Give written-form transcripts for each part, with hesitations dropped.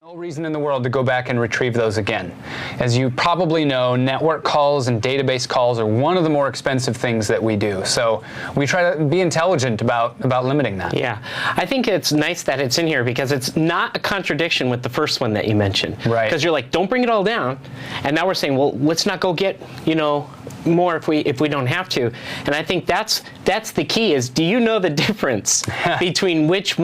No reason in the world to go back and retrieve those again. As you probably know, network calls and database calls are one of the more expensive things that we do. So we try to be intelligent about limiting that. Yeah, I think it's nice that it's in here because it's not a contradiction with the first one that you mentioned. Right. Because you're like, don't bring it all down. And now we're saying, well, let's not go get, more if we don't have to. And I think that's the key is, do you know the difference between which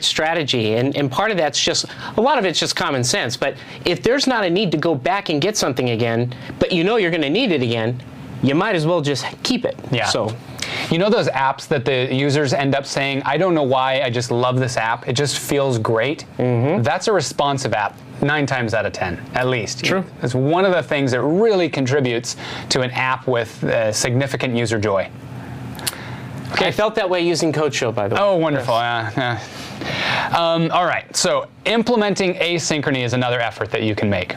strategy? And part of that's just, a lot of it's just common sense. But if there's not a need to go back and get something again, but you know you're going to need it again, you might as well just keep it. Yeah. So, you know those apps that the users end up saying, I don't know why, I just love this app, it just feels great? Mm-hmm. That's a responsive app 9 times out of 10, at least. True. It's one of the things that really contributes to an app with significant user joy. Okay. I felt that way using CodeShow, by the way. Oh, wonderful. Yeah. All right, so implementing asynchrony is another effort that you can make.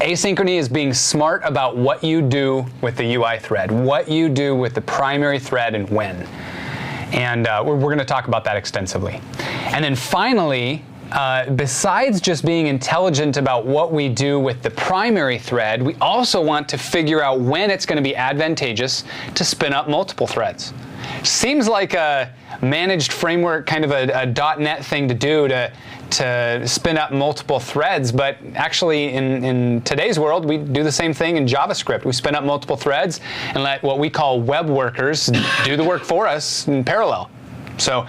Asynchrony is being smart about what you do with the UI thread, what you do with the primary thread and when. And we're going to talk about that extensively. And then finally, besides just being intelligent about what we do with the primary thread, we also want to figure out when it's going to be advantageous to spin up multiple threads. Seems like a managed framework, kind of a .NET thing to do to spin up multiple threads, but actually in today's world, we do the same thing in JavaScript. We spin up multiple threads and let what we call web workers do the work for us in parallel. So,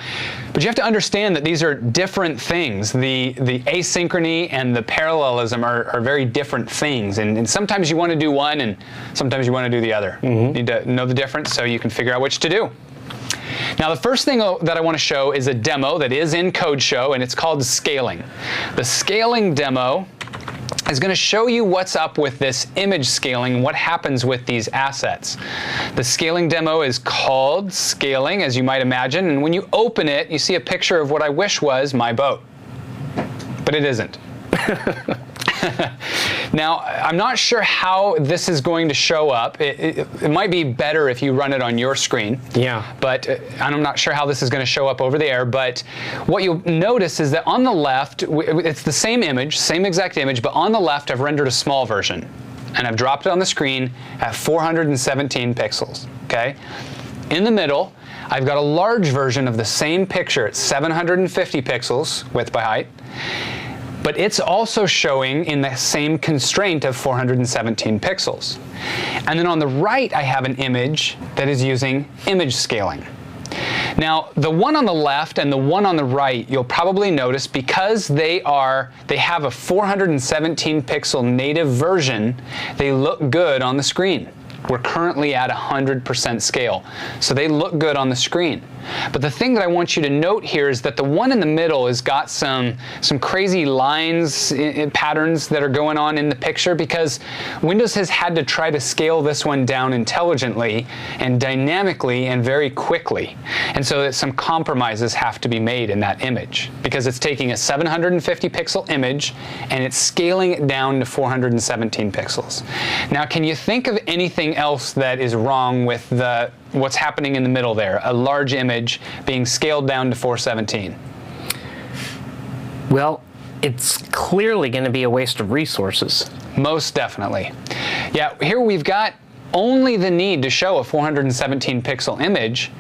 but you have to understand that these are different things. The asynchrony and the parallelism are very different things. And sometimes you want to do one and sometimes you want to do the other. Mm-hmm. You need to know the difference so you can figure out which to do. Now, the first thing that I want to show is a demo that is in CodeShow, and it's called scaling. The scaling demo is going to show you what's up with this image scaling, what happens with these assets. The scaling demo is called Scaling, as you might imagine, and when you open it, you see a picture of what I wish was my boat. But it isn't. Now, I'm not sure how this is going to show up. It might be better if you run it on your screen. Yeah. But I'm not sure how this is going to show up over the air. But what you'll notice is that on the left, it's the same image, same exact image, but on the left, I've rendered a small version. And I've dropped it on the screen at 417 pixels. Okay? In the middle, I've got a large version of the same picture at 750 pixels, width by height. But it's also showing in the same constraint of 417 pixels. And then on the right, I have an image that is using image scaling. Now, the one on the left and the one on the right, you'll probably notice because they have a 417 pixel native version, they look good on the screen. We're currently at 100% scale, so they look good on the screen. But the thing that I want you to note here is that the one in the middle has got some crazy lines, patterns that are going on in the picture because Windows has had to try to scale this one down intelligently and dynamically and very quickly. And so that some compromises have to be made in that image because it's taking a 750 pixel image and it's scaling it down to 417 pixels. Now, can you think of anything else that is wrong with what's happening in the middle there, a large image being scaled down to 417? Well, it's clearly going to be a waste of resources. Most definitely. Yeah, here we've got only the need to show a 417 pixel image,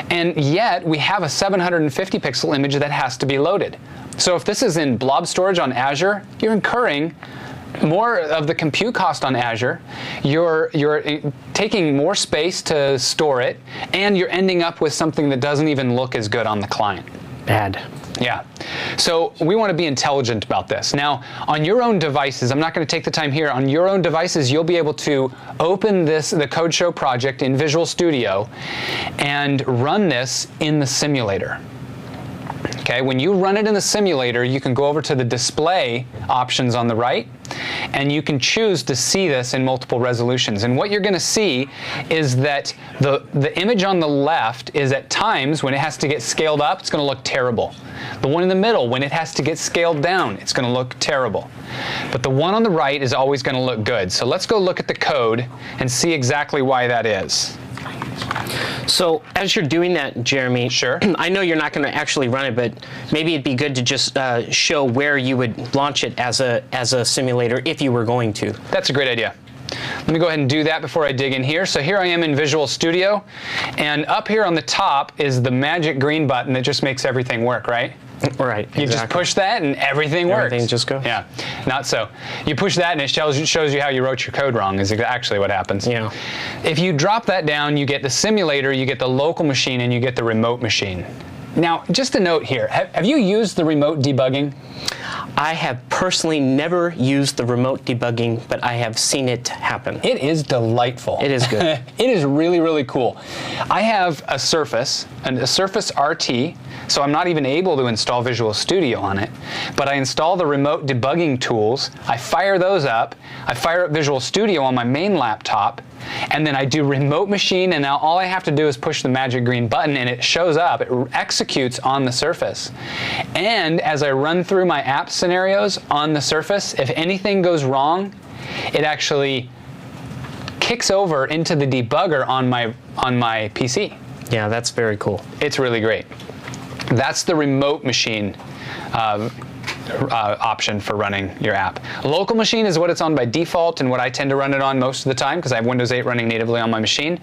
and yet we have a 750 pixel image that has to be loaded. So if this is in blob storage on Azure, you're incurring more of the compute cost on Azure, you're taking more space to store it, and you're ending up with something that doesn't even look as good on the client. Bad. Yeah. So we want to be intelligent about this. Now, on your own devices, I'm not going to take the time here, on your own devices, you'll be able to open the CodeShow project in Visual Studio and run this in the simulator. Okay, when you run it in the simulator, you can go over to the display options on the right, and you can choose to see this in multiple resolutions. And what you're going to see is that the image on the left is at times, when it has to get scaled up, it's going to look terrible. The one in the middle, when it has to get scaled down, it's going to look terrible. But the one on the right is always going to look good. So let's go look at the code and see exactly why that is. So as you're doing that, Jeremy, Sure. I know you're not going to actually run it, but maybe it'd be good to just show where you would launch it as a simulator if you were going to. That's a great idea. Let me go ahead and do that before I dig in here. So here I am in Visual Studio, and up here on the top is the magic green button that just makes everything work, right? Right. Exactly. You just push that and everything works. Everything just goes. Yeah, not so. You push that and it shows you how you wrote your code wrong is actually what happens. Yeah. If you drop that down, you get the simulator, you get the local machine, and you get the remote machine. Now, just a note here. Have you used the remote debugging? I have personally never used the remote debugging, but I have seen it happen. It is delightful. It is good. It is really, really cool. I have a Surface RT, so I'm not even able to install Visual Studio on it, but I install the remote debugging tools, I fire those up, I fire up Visual Studio on my main laptop, and then I do remote machine, and now all I have to do is push the magic green button and it shows up, it executes on the Surface. And as I run through my app scenarios on the Surface, if anything goes wrong, it actually kicks over into the debugger on my PC. Yeah, that's very cool. It's really great. That's the remote machine option for running your app. Local machine is what it's on by default and what I tend to run it on most of the time because I have Windows 8 running natively on my machine.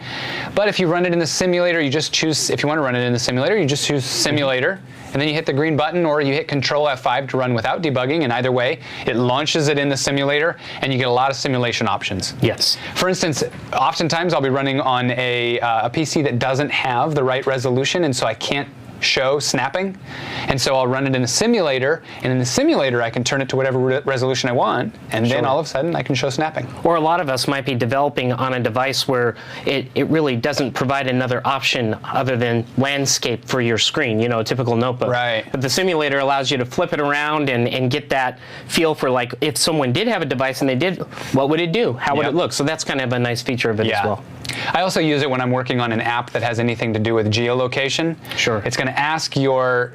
But if you run it in the simulator, you just choose, if you want to run it in the simulator, you just choose simulator, and then you hit the green button or you hit Control F5 to run without debugging, and either way, it launches it in the simulator and you get a lot of simulation options. Yes. For instance, oftentimes I'll be running on a PC that doesn't have the right resolution, and so I can't show snapping, and so I'll run it in the simulator, and in the simulator I can turn it to whatever resolution I want, and then all of a sudden I can show snapping. Or a lot of us might be developing on a device where it really doesn't provide another option other than landscape for your screen, you know, a typical notebook. Right. But the simulator allows you to flip it around and get that feel for, like, if someone did have a device and they did, what would it do? How would it look? So that's kind of a nice feature of it as well. I also use it when I'm working on an app that has anything to do with geolocation. Sure. It's going to ask your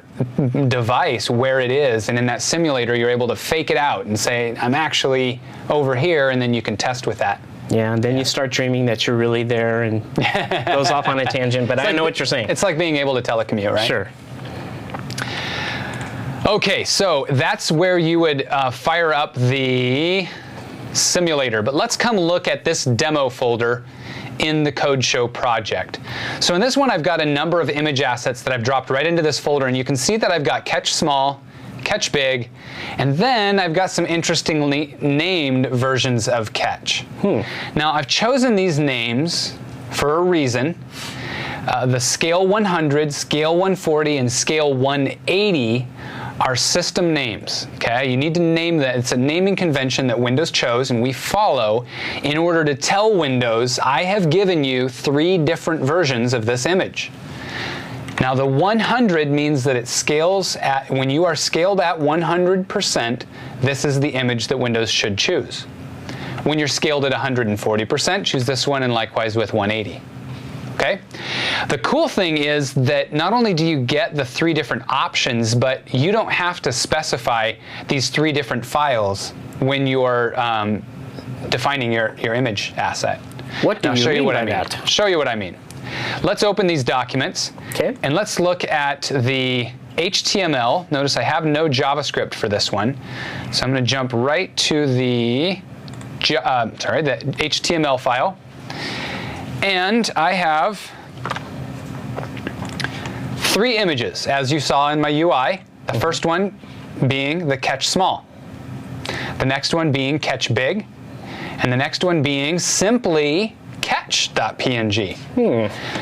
device where it is, and in that simulator you're able to fake it out and say, I'm actually over here, and then you can test with that. Yeah, and then you start dreaming that you're really there and goes off on a tangent, but I know what you're saying. It's like being able to telecommute, right? Sure. Okay, so that's where you would fire up the simulator, but let's come look at this demo folder in the Code Show project. So in this one I've got a number of image assets that I've dropped right into this folder, and you can see that I've got catch small, catch big, and then I've got some interestingly named versions of catch. Now I've chosen these names for a reason. The scale 100, scale 140, and scale 180 are system names, okay? You need to name that. It's a naming convention that Windows chose and we follow in order to tell Windows, I have given you 3 different versions of this image. Now the 100 means that it scales at, when you are scaled at 100%, this is the image that Windows should choose. When you're scaled at 140%, choose this one, and likewise with 180. Okay? The cool thing is that not only do you get the 3 different options, but you don't have to specify these 3 different files when you're defining your image asset. What do you mean by that? Show you what I mean. Let's open these documents, and let's look at the HTML. Notice I have no JavaScript for this one, so I'm going to jump right to the HTML file. And I have 3 images, as you saw in my UI. The first one being the catch small, the next one being catch big, and the next one being simply catch.png.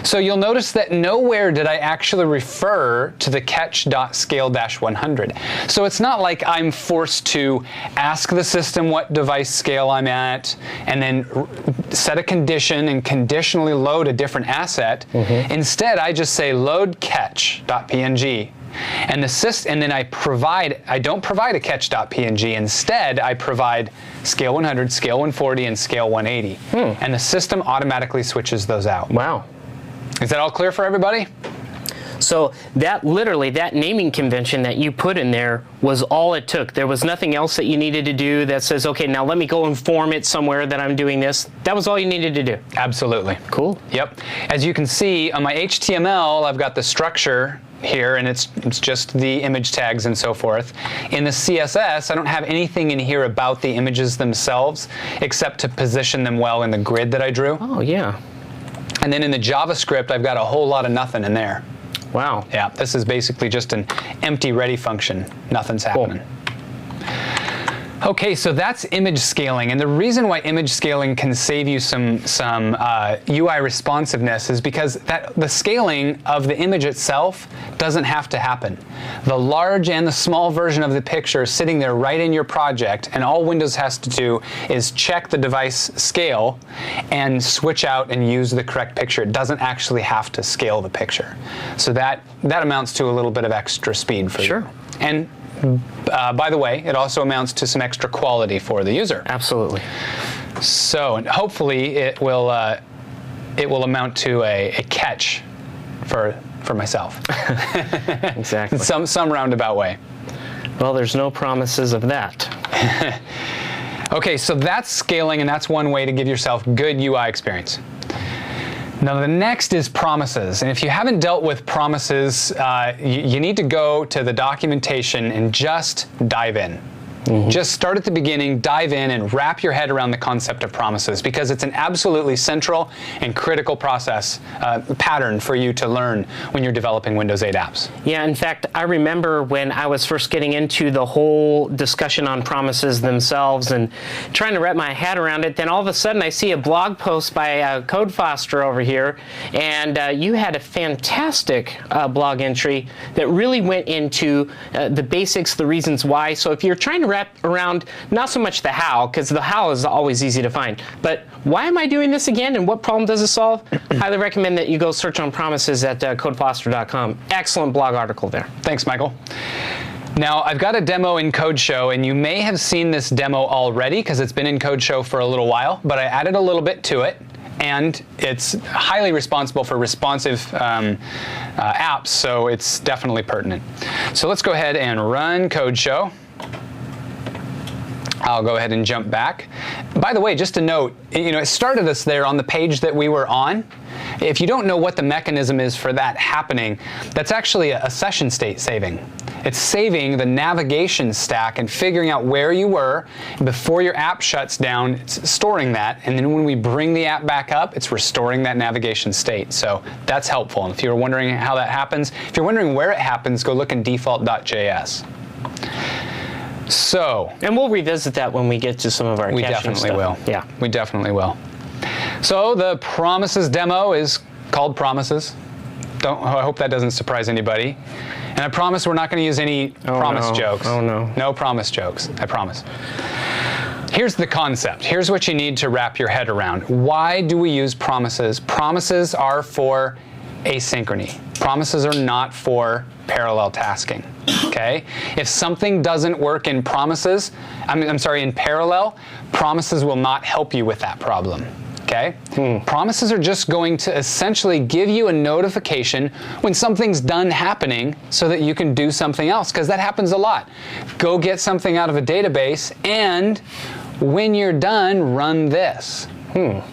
So you'll notice that nowhere did I actually refer to the catch.scale-100. So it's not like I'm forced to ask the system what device scale I'm at and then set a condition and conditionally load a different asset. Instead, I just say load catch.png. And then I don't provide a catch.png. Instead, I provide scale 100, scale 140, and scale 180. And the system automatically switches those out. Wow. Is that all clear for everybody? So that literally, that naming convention that you put in there was all it took. There was nothing else that you needed to do that says, okay, now let me go and form it somewhere that I'm doing this. That was all you needed to do. Absolutely. Cool. Yep. As you can see on my HTML, I've got the structure here, and it's just the image tags and so forth. In the CSS, I don't have anything in here about the images themselves, except to position them well in the grid that I drew. Oh, yeah. And then in the JavaScript, I've got a whole lot of nothing in there. Wow. Yeah, this is basically just an empty ready function. Nothing's happening. Cool. Okay, so that's image scaling, and the reason why image scaling can save you some UI responsiveness is because the scaling of the image itself doesn't have to happen. The large and the small version of the picture is sitting there right in your project, and all Windows has to do is check the device scale and switch out and use the correct picture. It doesn't actually have to scale the picture. So that amounts to a little bit of extra speed for you. And by the way, it also amounts to some extra quality for the user. Absolutely. So hopefully it will amount to a catch for myself. Exactly. Some roundabout way. Well, there's no promises of that. Okay, so that's scaling, and that's one way to give yourself good UI experience. Now the next is promises, and if you haven't dealt with promises, you need to go to the documentation and just dive in. Just start at the beginning, dive in, and wrap your head around the concept of promises, because it's an absolutely central and critical process, pattern for you to learn when you're developing Windows 8 apps. Yeah, in fact, I remember when I was first getting into the whole discussion on promises themselves and trying to wrap my head around it, then all of a sudden I see a blog post by Code Foster over here, and you had a fantastic blog entry that really went into the basics, the reasons why. So if you're trying to wrap around not so much the how, because the how is always easy to find, but why am I doing this again and what problem does it solve? Highly recommend that you go search on promises at codefoster.com. Excellent blog article there. Thanks, Michael. Now, I've got a demo in CodeShow, and you may have seen this demo already because it's been in CodeShow for a little while, but I added a little bit to it, and it's highly responsible for responsive apps, so it's definitely pertinent. So let's go ahead and run CodeShow. I'll go ahead and jump back. By the way, just a note, it started us there on the page that we were on. If you don't know what the mechanism is for that happening, that's actually a session state saving. It's saving the navigation stack and figuring out where you were before your app shuts down. It's storing that, and then when we bring the app back up, it's restoring that navigation state. So that's helpful. And if you're wondering how that happens, if you're wondering where it happens, go look in default.js. So, and we'll revisit that when we get to some of our caching stuff. We definitely will. Yeah, we definitely will. So the promises demo is called promises. I hope that doesn't surprise anybody. And I promise we're not going to use any promise jokes. Oh no. No promise jokes. I promise. Here's the concept. Here's what you need to wrap your head around. Why do we use promises? Promises are for asynchrony. Promises are not for parallel tasking. Okay? If something doesn't work in promises, in parallel, promises will not help you with that problem. Okay? Promises are just going to essentially give you a notification when something's done happening so that you can do something else, because that happens a lot. Go get something out of a database, and when you're done, run this.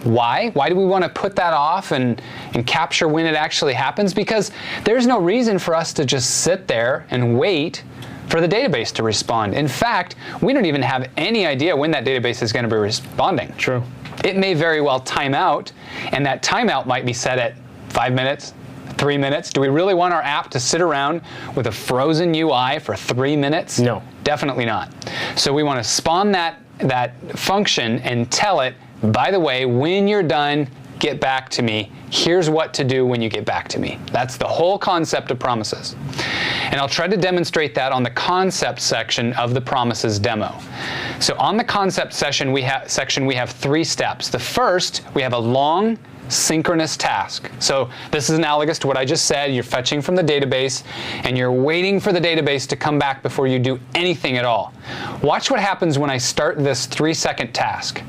Why? Why do we want to put that off and capture when it actually happens? Because there's no reason for us to just sit there and wait for the database to respond. In fact, we don't even have any idea when that database is going to be responding. True. It may very well time out, and that timeout might be set at 5 minutes, 3 minutes. Do we really want our app to sit around with a frozen UI for 3 minutes? No. Definitely not. So we want to spawn that function and tell it, by the way, when you're done, get back to me. Here's what to do when you get back to me. That's the whole concept of promises. And I'll try to demonstrate that on the concept section of the promises demo. So on the concept section, we have 3 steps. The first, we have a long synchronous task. So this is analogous to what I just said. You're fetching from the database, and you're waiting for the database to come back before you do anything at all. Watch what happens when I start this 3-second task.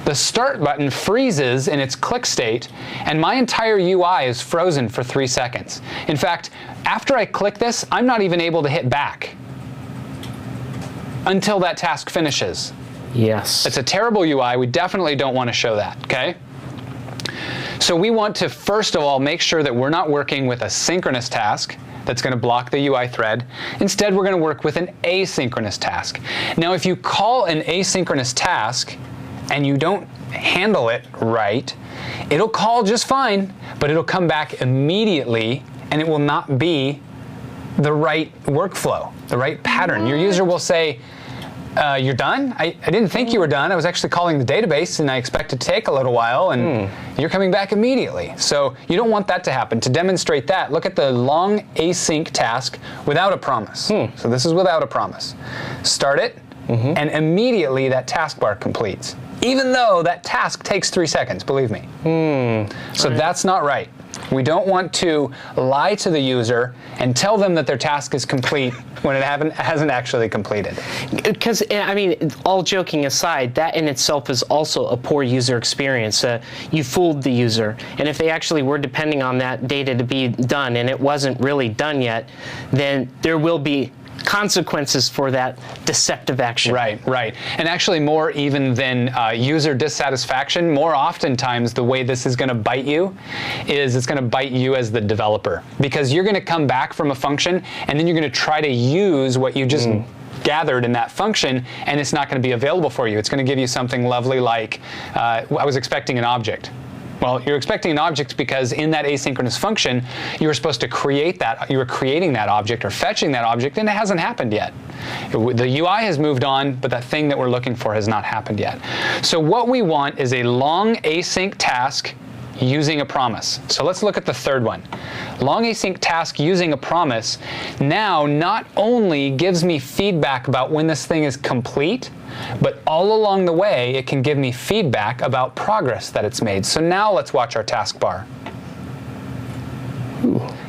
the start button freezes in its click state, and my entire UI is frozen for 3 seconds. In fact, after I click this, I'm not even able to hit back until that task finishes. Yes. It's a terrible UI. We definitely don't want to show that, okay? So we want to, first of all, make sure that we're not working with a synchronous task that's going to block the UI thread. Instead, we're going to work with an asynchronous task. Now, if you call an asynchronous task and you don't handle it right, it'll call just fine, but it'll come back immediately, and it will not be the right workflow, the right pattern. Your user will say, you're done? I didn't think you were done. I was actually calling the database, and I expect it to take a little while, and you're coming back immediately. So you don't want that to happen. To demonstrate that, look at the long async task without a promise. So this is without a promise. Start it, and immediately that taskbar completes, even though that task takes 3 seconds, believe me. So that's not right. We don't want to lie to the user and tell them that their task is complete when it hasn't actually completed. Because, I mean, all joking aside, that in itself is also a poor user experience. You fooled the user. And if they actually were depending on that data to be done and it wasn't really done yet, then there will be consequences for that deceptive action. Right, right. And actually more even than user dissatisfaction, more oftentimes the way this is going to bite you is it's going to bite you as the developer. Because you're going to come back from a function and then you're going to try to use what you just gathered in that function, and it's not going to be available for you. It's going to give you something lovely like, I was expecting an object. Well, you're expecting an object because in that asynchronous function, you were supposed to create that, you were creating that object or fetching that object, and it hasn't happened yet. The UI has moved on, but that thing that we're looking for has not happened yet. So what we want is a long async task using a promise. So let's look at the third one. Long async task using a promise now not only gives me feedback about when this thing is complete, but all along the way, it can give me feedback about progress that it's made. So now let's watch our taskbar.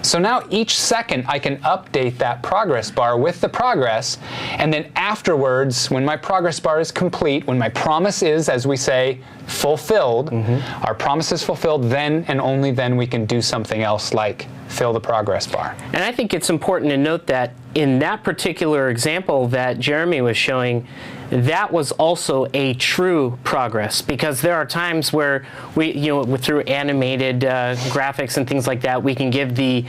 So now each second, I can update that progress bar with the progress, and then afterwards, when my progress bar is complete, when my promise is, as we say, fulfilled, our promise is fulfilled, then and only then we can do something else like fill the progress bar. And I think it's important to note that in that particular example that Jeremy was showing, that was also a true progress, because there are times where we, through animated graphics and things like that, we can give the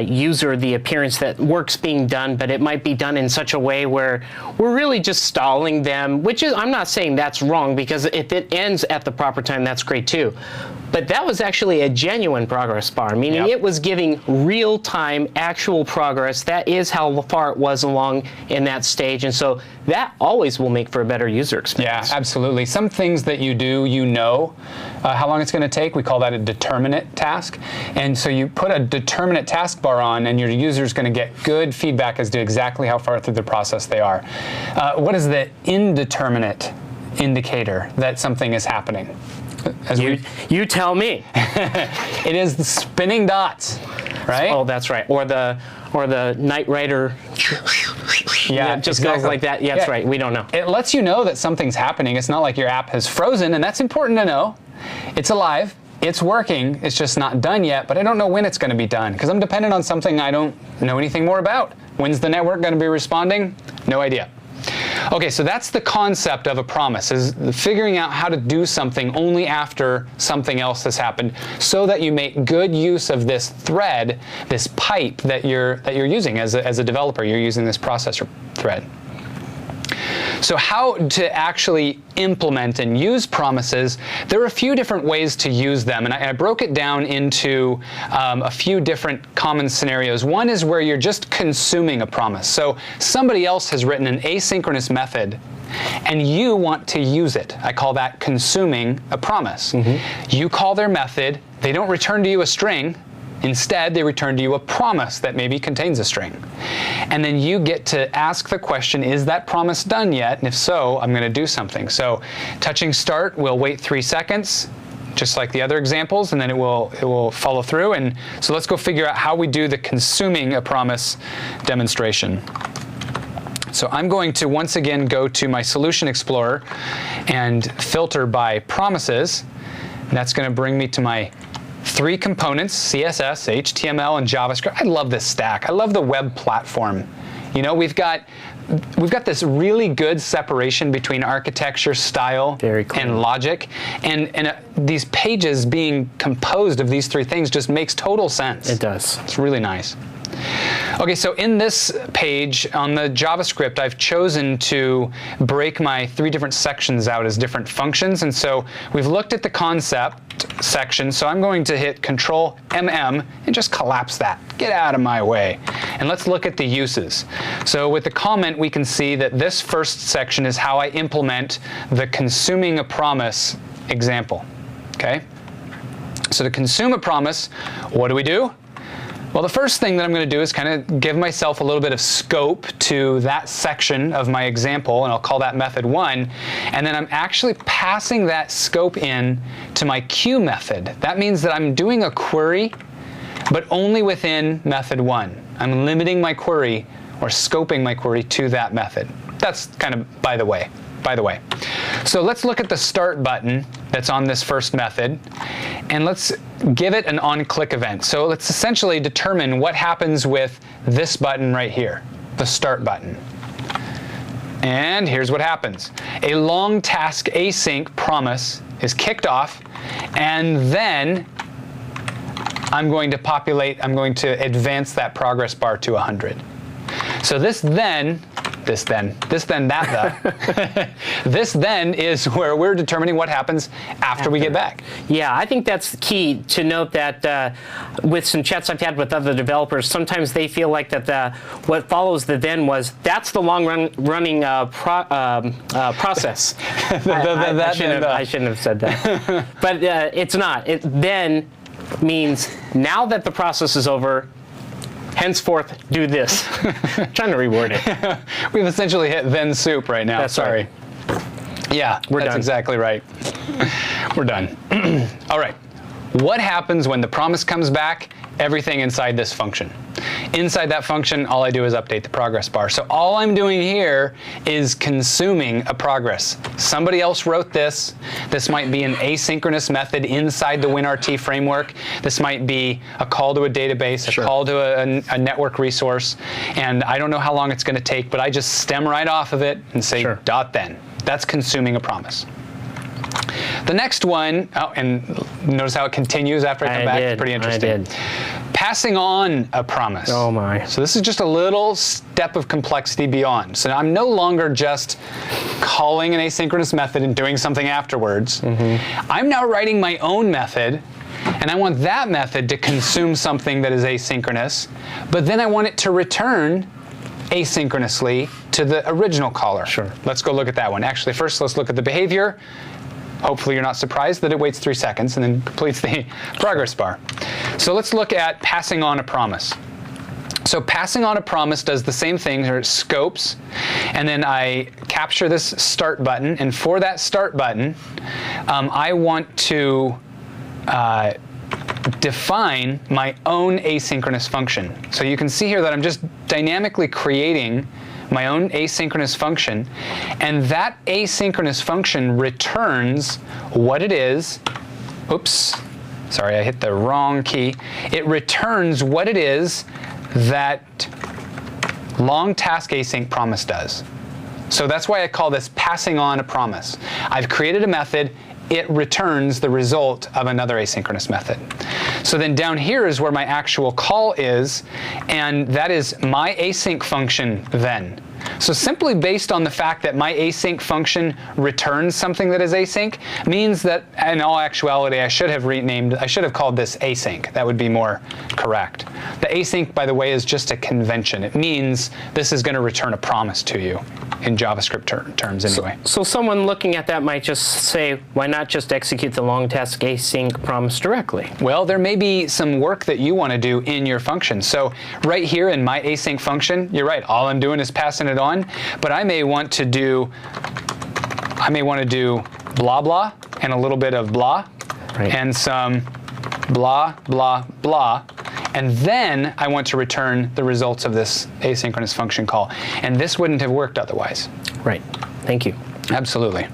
user the appearance that work's being done, but it might be done in such a way where we're really just stalling them, which is, I'm not saying that's wrong, because if it ends at the proper time, that's great too. But that was actually a genuine progress bar, meaning it was giving real-time, actual progress. That is how far it was along in that stage, and so that always will make for a better user experience. Yeah, absolutely. Some things that you do, how long it's going to take. We call that a determinate task. And so you put a determinate taskbar on, and your user is going to get good feedback as to exactly how far through the process they are. What is the indeterminate indicator that something is happening? You tell me. It is the spinning dots, right? Oh, that's right. Or the Knight Rider. Yeah, it just exactly. goes like that. Yeah, that's right. We don't know. It lets you know that something's happening. It's not like your app has frozen, and that's important to know. It's alive. It's working. It's just not done yet, but I don't know when it's going to be done because I'm dependent on something I don't know anything more about. When's the network going to be responding? No idea. Okay, so that's the concept of a promise, is figuring out how to do something only after something else has happened so that you make good use of this thread, this pipe that you're using as a developer. You're using this processor thread. So how to actually implement and use promises, there are a few different ways to use them, and I broke it down into a few different common scenarios. One is where you're just consuming a promise. So somebody else has written an asynchronous method, and you want to use it. I call that consuming a promise. You call their method, they don't return to you a string. Instead, they return to you a promise that maybe contains a string. And then you get to ask the question, is that promise done yet? And if so, I'm going to do something. So touching start, we'll wait 3 seconds, just like the other examples, and then it will follow through. And so let's go figure out how we do the consuming a promise demonstration. So I'm going to once again go to my Solution Explorer and filter by promises. And that's going to bring me to my 3 components, CSS, HTML, and JavaScript. I love this stack. I love the web platform. You know, we've got this really good separation between architecture, style, and logic. And these pages being composed of these 3 things just makes total sense. It does. It's really nice. Okay, so in this page on the JavaScript, I've chosen to break my 3 different sections out as different functions. And so we've looked at the concept section. So I'm going to hit Control-MM and just collapse that. Get out of my way. And let's look at the uses. So with the comment, we can see that this first section is how I implement the consuming a promise example. Okay? So to consume a promise, what do? Well, the first thing that I'm going to do is kind of give myself a little bit of scope to that section of my example, and I'll call that method 1. And then I'm actually passing that scope in to my queue method. That means that I'm doing a query, but only within method 1. I'm limiting my query or scoping my query to that method. That's kind of by the way. So let's look at the start button that's on this first method, and let's give it an on-click event. So let's essentially determine what happens with this button right here, the start button. And here's what happens. A long task async promise is kicked off, and then I'm going to advance that progress bar to 100. So this then is where we're determining what happens after we get back. Yeah, I think that's key to note that with some chats I've had with other developers, sometimes they feel like that what follows the then that's the running process. I shouldn't have said that. But it's not. It then means now that the process is over, henceforth, do this. I'm trying to reword it. We've essentially hit then soup right now. That's sorry. Right. Yeah, that's done. Exactly right. We're done. All right. What happens when the promise comes back? Everything inside this function. Inside that function, all I do is update the progress bar. So all I'm doing here is consuming a progress. Somebody else wrote this. This might be an asynchronous method inside the WinRT framework. This might be a call to a database, a call to a network resource. And I don't know how long it's going to take, but I just stem right off of it and say .then. That's consuming a promise. The next one, and notice how it continues after I come back. It's pretty interesting. I did. Passing on a promise. Oh my. So this is just a little step of complexity beyond. So I'm no longer just calling an asynchronous method and doing something afterwards. I'm now writing my own method, and I want that method to consume something that is asynchronous, but then I want it to return asynchronously to the original caller. Sure. Let's go look at that one. Actually, first let's look at the behavior. Hopefully you're not surprised that it waits 3 seconds and then completes the progress bar. So let's look at passing on a promise. So passing on a promise does the same thing, or it scopes, and then I capture this start button, and for that start button, I want to define my own asynchronous function. So you can see here that I'm just dynamically creating my own asynchronous function, and that asynchronous function returns what it is. Oops, sorry, I hit the wrong key. It returns what it is that long task async promise does. So that's why I call this passing on a promise. I've created a method, it returns the result of another asynchronous method. So then down here is where my actual call is, and that is my async function then. So simply based on the fact that my async function returns something that is async means that in all actuality I should have called this async. That would be more correct. The async, by the way, is just a convention. It means this is going to return a promise to you in JavaScript terms anyway. So someone looking at that might just say, why not just execute the long task async promise directly? Well, there may be some work that you want to do in your function. So right here in my async function, you're right, all I'm doing is passing it on, but I may want to do blah blah and a little bit of blah, and some blah blah blah, And then I want to return the results of this asynchronous function call. And this wouldn't have worked otherwise. Right. Thank you. Absolutely.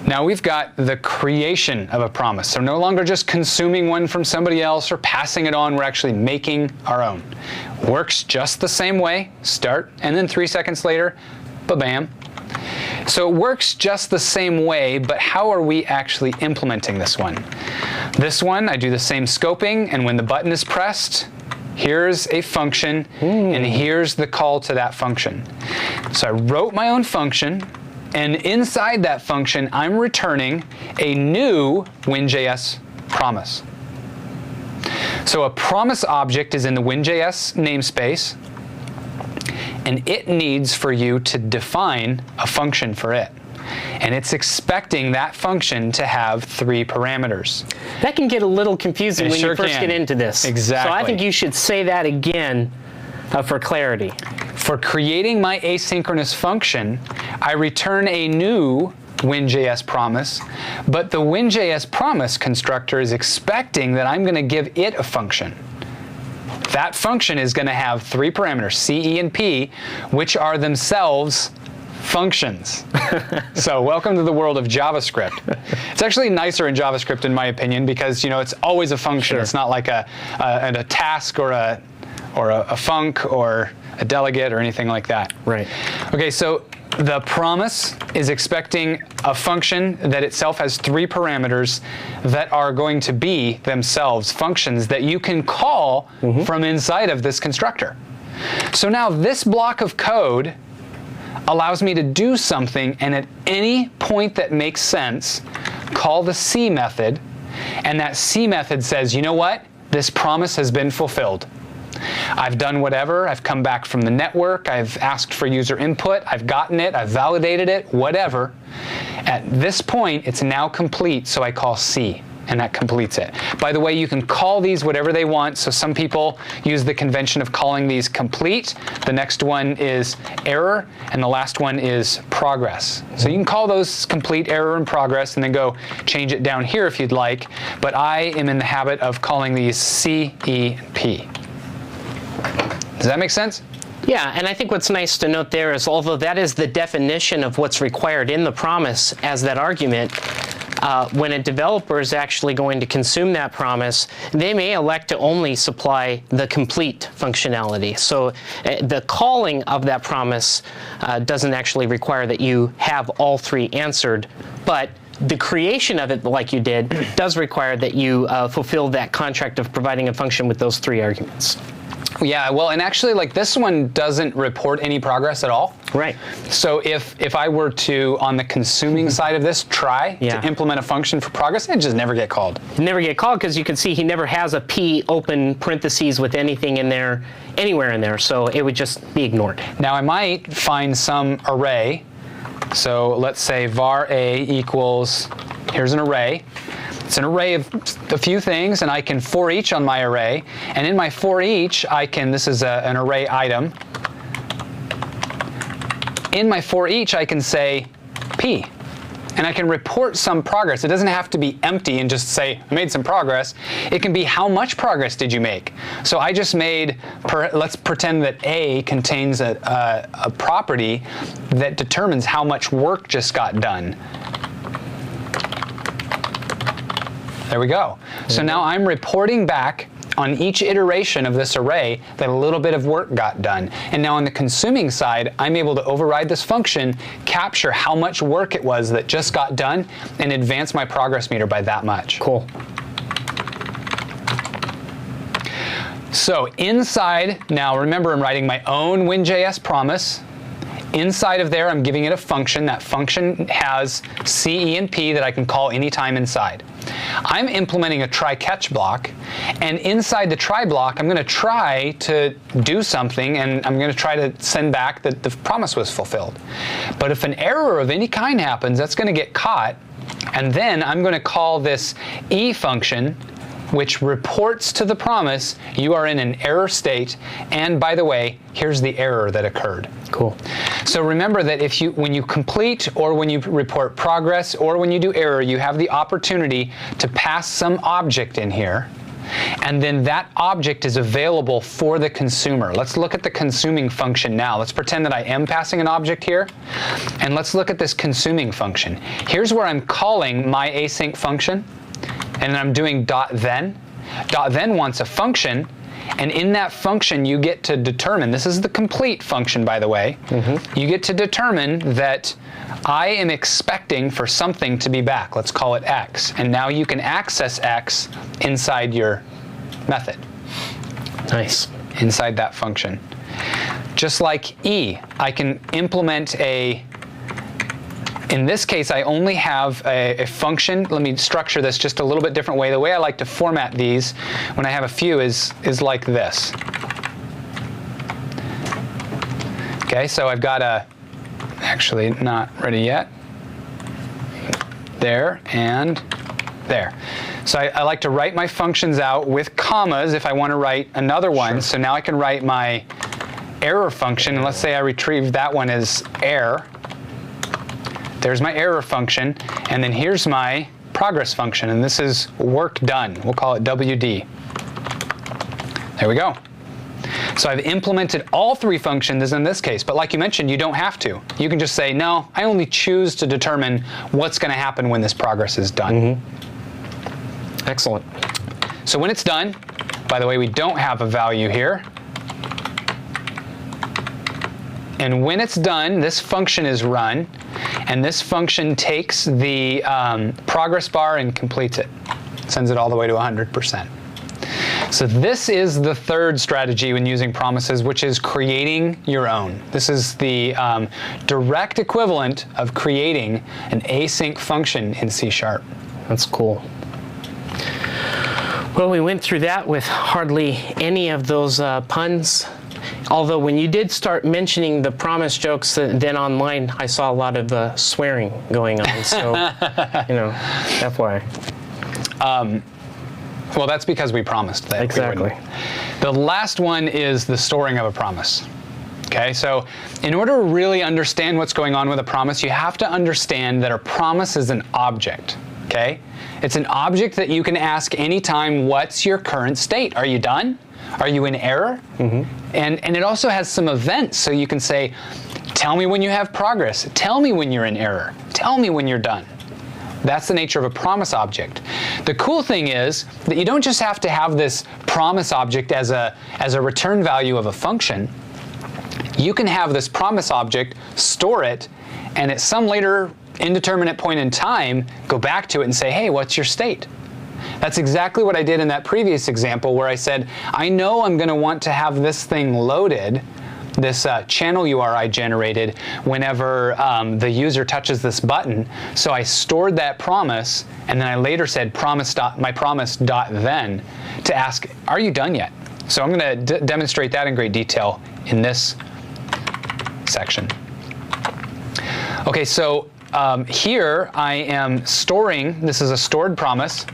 Now we've got the creation of a promise. So no longer just consuming one from somebody else or passing it on, we're actually making our own. Works just the same way, start, and then 3 seconds later, ba-bam. So it works just the same way, but how are we actually implementing this one? This one, I do the same scoping, and when the button is pressed, here's a function, and here's the call to that function. So I wrote my own function, and inside that function, I'm returning a new Win.js promise. So a promise object is in the Win.js namespace, and it needs for you to define a function for it. And it's expecting that function to have 3 parameters. That can get a little confusing when you first get into this. Exactly. So I think you should say that again for clarity. For creating my asynchronous function, I return a new Win.js promise, but the Win.js promise constructor is expecting that I'm going to give it a function. That function is going to have 3 parameters, C, E, and P, which are themselves functions. So welcome to the world of JavaScript. It's actually nicer in JavaScript, in my opinion, because it's always a function. Sure. It's not like a task or a func or a delegate or anything like that. Right. Okay, so the promise is expecting a function that itself has 3 parameters that are going to be themselves functions that you can call from inside of this constructor. So now this block of code allows me to do something, and at any point that makes sense, call the C method, and that C method says, you know what? This promise has been fulfilled. I've done whatever, I've come back from the network, I've asked for user input, I've gotten it, I've validated it, whatever. At this point, it's now complete, so I call C, and that completes it. By the way, you can call these whatever they want, so some people use the convention of calling these complete, the next one is error, and the last one is progress. So you can call those complete, error, and progress, and then go change it down here if you'd like, but I am in the habit of calling these C, E, and P. Does that make sense? Yeah, and I think what's nice to note there is, although that is the definition of what's required in the promise as that argument, when a developer is actually going to consume that promise, they may elect to only supply the complete functionality. So the calling of that promise doesn't actually require that you have all 3 answered, but the creation of it, like you did, does require that you fulfill that contract of providing a function with those 3 arguments. Yeah, well, and actually, like, this one doesn't report any progress at all. Right. So if I were to, on the consuming side of this, try to implement a function for progress, it'd just never get called. It'd never get called because you can see he never has a P open parentheses with anything in there, anywhere in there, so it would just be ignored. Now, I might find some array. So let's say var a equals, here's an array. It's an array of a few things, and I can for each on my array. And in my for each, I can, this is an array item. In my for each, I can say P. And I can report some progress. It doesn't have to be empty and just say, I made some progress. It can be, how much progress did you make? So I just made, let's pretend that A contains a property that determines how much work just got done. There we go. So now I'm reporting back on each iteration of this array that a little bit of work got done. And now on the consuming side, I'm able to override this function, capture how much work it was that just got done, and advance my progress meter by that much. Cool. So inside, now remember I'm writing my own Win.js promise. Inside of there, I'm giving it a function. That function has C, E, and P that I can call anytime inside. I'm implementing a try-catch block, and inside the try block, I'm going to try to do something, and I'm going to try to send back that the promise was fulfilled. But if an error of any kind happens, that's going to get caught, and then I'm going to call this E function, which reports to the promise you are in an error state, and by the way, here's the error that occurred. Cool. So remember that when you complete, or when you report progress, or when you do error, you have the opportunity to pass some object in here and then that object is available for the consumer. Let's look at the consuming function now. Let's pretend that I am passing an object here, and let's look at this consuming function. Here's where I'm calling my async function, and I'm doing .then. .then wants a function, and in that function you get to determine, this is the complete function by the way, you get to determine that I am expecting for something to be back. Let's call it x. And now you can access x inside your method. Nice. Inside that function. Just like E, I can implement in this case, I only have a function. Let me structure this just a little bit different way. The way I like to format these when I have a few is like this. Okay, so I've got actually not ready yet. There and there. So I like to write my functions out with commas if I want to write another one. Sure. So now I can write my error function, and let's say I retrieve that one as error. There's my error function, and then here's my progress function, and this is work done. We'll call it WD. There we go. So I've implemented all three functions in this case, but like you mentioned, you don't have to. You can just say, no, I only choose to determine what's going to happen when this progress is done. Excellent. So when it's done, by the way, we don't have a value here. And when it's done, this function is run, and this function takes the progress bar and completes it. Sends it all the way to 100%. So this is the third strategy when using promises, which is creating your own. This is the direct equivalent of creating an async function in C#. That's cool. Well, we went through that with hardly any of those puns. Although when you did start mentioning the promise jokes, then online I saw a lot of swearing going on. So, FYI. Well, that's because we promised that. Exactly. The last one is the storing of a promise. Okay, so in order to really understand what's going on with a promise, you have to understand that a promise is an object. Okay, it's an object that you can ask anytime, what's your current state? Are you done? Are you in error? And it also has some events, so you can say, tell me when you have progress. Tell me when you're in error. Tell me when you're done. That's the nature of a promise object. The cool thing is that you don't just have to have this promise object as a return value of a function. You can have this promise object, store it, and at some later indeterminate point in time, go back to it and say, hey, what's your state? That's exactly what I did in that previous example where I said, I know I'm going to want to have this thing loaded, this channel URI generated, whenever the user touches this button. So I stored that promise, and then I later said my promise.then to ask, are you done yet? So I'm going to demonstrate that in great detail in this section. Okay, so here I am storing, this is a stored promise,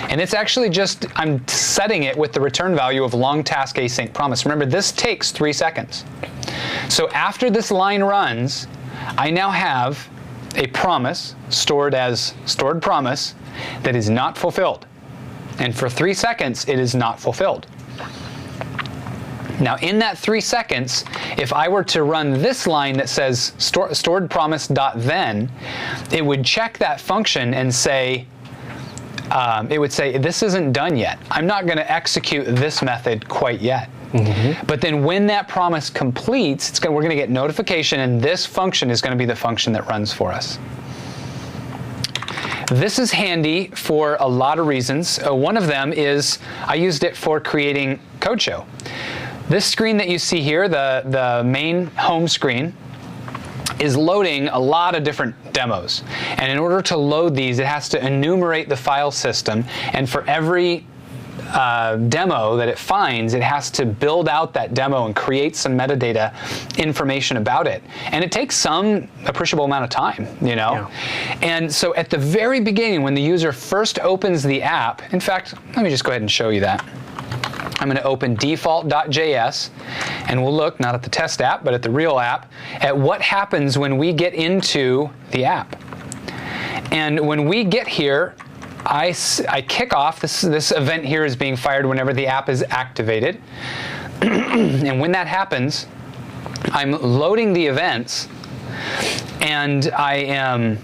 and it's actually just, I'm setting it with the return value of long task async promise. Remember, this takes 3 seconds. So after this line runs, I now have a promise stored as stored promise that is not fulfilled. And for 3 seconds, it is not fulfilled. Now in that 3 seconds, if I were to run this line that says stored promise.then, it would check that function and say, it would say, this isn't done yet. I'm not going to execute this method quite yet. But then when that promise completes, we're going to get notification, and this function is going to be the function that runs for us. This is handy for a lot of reasons. One of them is I used it for creating code show. This screen that you see here, the main home screen, is loading a lot of different demos. And in order to load these, it has to enumerate the file system. And for every demo that it finds, it has to build out that demo and create some metadata information about it. And it takes some appreciable amount of time, Yeah. And so at the very beginning, when the user first opens the app, in fact, let me just go ahead and show you that. I'm going to open default.js, and we'll look not at the test app, but at the real app, at what happens when we get into the app. And when we get here, I kick off, this event here is being fired whenever the app is activated. And when that happens, I'm loading the events, and I'm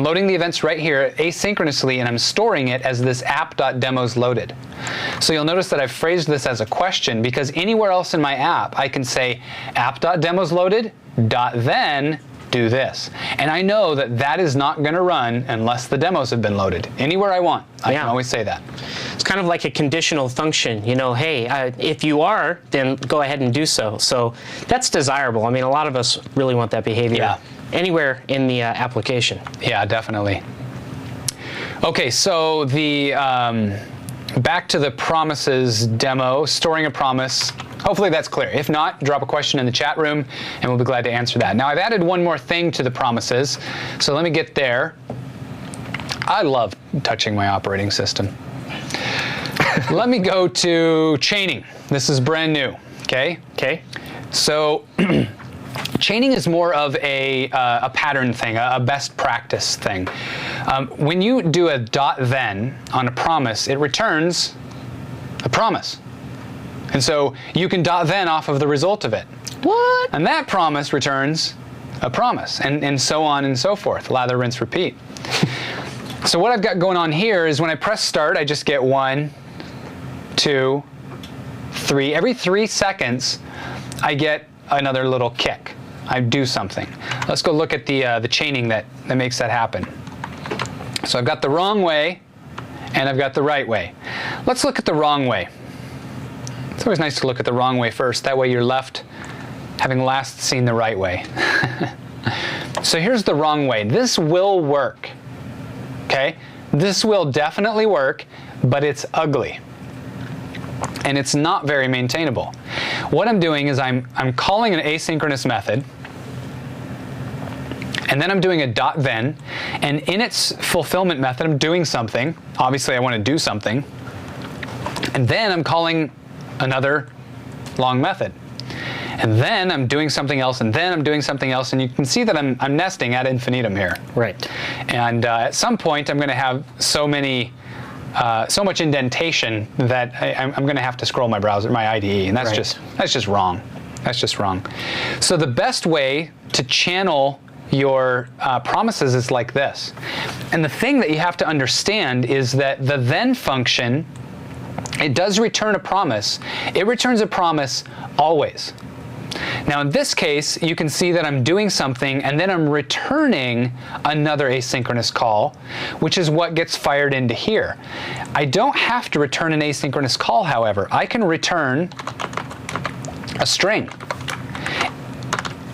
loading the events right here asynchronously, and I'm storing it as this app.demos loaded. So you'll notice that I've phrased this as a question, because anywhere else in my app, I can say app.demos loaded, then do this. And I know that that is not going to run unless the demos have been loaded. Anywhere I want, I can always say that. It's kind of like a conditional function. You know, hey, if you are, then go ahead and do so. So that's desirable. I mean, a lot of us really want that behavior anywhere in the application. Yeah, definitely. Okay, so the back to the promises demo, storing a promise. Hopefully that's clear. If not, drop a question in the chat room and we'll be glad to answer that. Now I've added one more thing to the promises, so let me get there. I love touching my operating system. Let me go to chaining. This is brand new, okay? Okay. So chaining is more of a pattern thing, a best practice thing. When you do a .then on a promise, it returns a promise. And so you can .then off of the result of it. What? And that promise returns a promise, and so on and so forth. Lather, rinse, repeat. So what I've got going on here is when I press start, I just get 1, 2, 3. Every 3 seconds, I get another little kick. I do something. Let's go look at the chaining that makes that happen. So I've got the wrong way, and I've got the right way. Let's look at the wrong way. It's always nice to look at the wrong way first. That way you're left having last seen the right way. So here's the wrong way. This will work. Okay? This will definitely work, but it's ugly. And it's not very maintainable. What I'm doing is I'm calling an asynchronous method, and then I'm doing a .then, and in its fulfillment method, I'm doing something. Obviously, I want to do something. And then I'm calling another long method. And then I'm doing something else, and then I'm doing something else, and you can see that I'm nesting ad infinitum here. Right. And at some point, I'm going to have so much indentation that I'm going to have to scroll my browser, my IDE, and that's just wrong. That's just wrong. So the best way to channel your promises is like this. And the thing that you have to understand is that the then function, it does return a promise. It returns a promise always. Now in this case, you can see that I'm doing something and then I'm returning another asynchronous call, which is what gets fired into here. I don't have to return an asynchronous call, however. I can return a string.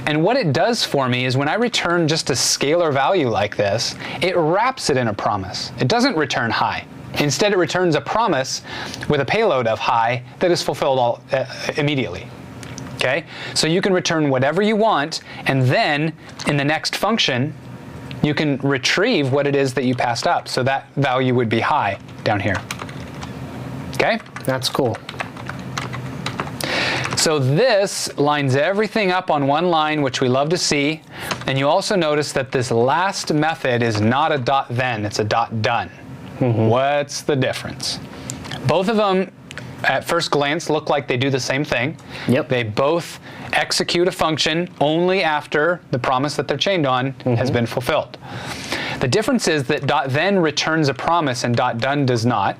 And what it does for me is when I return just a scalar value like this, it wraps it in a promise. It doesn't return hi. Instead, it returns a promise with a payload of hi that is fulfilled immediately. Okay? So you can return whatever you want, and then in the next function, you can retrieve what it is that you passed up. So that value would be hi down here. Okay? That's cool. So this lines everything up on one line, which we love to see. And you also notice that this last method is not a .then, it's a .done. Mm-hmm. What's the difference? Both of them, at first glance, look like they do the same thing. Yep. They both execute a function only after the promise that they're chained on has been fulfilled. The difference is that .then returns a promise and .done does not.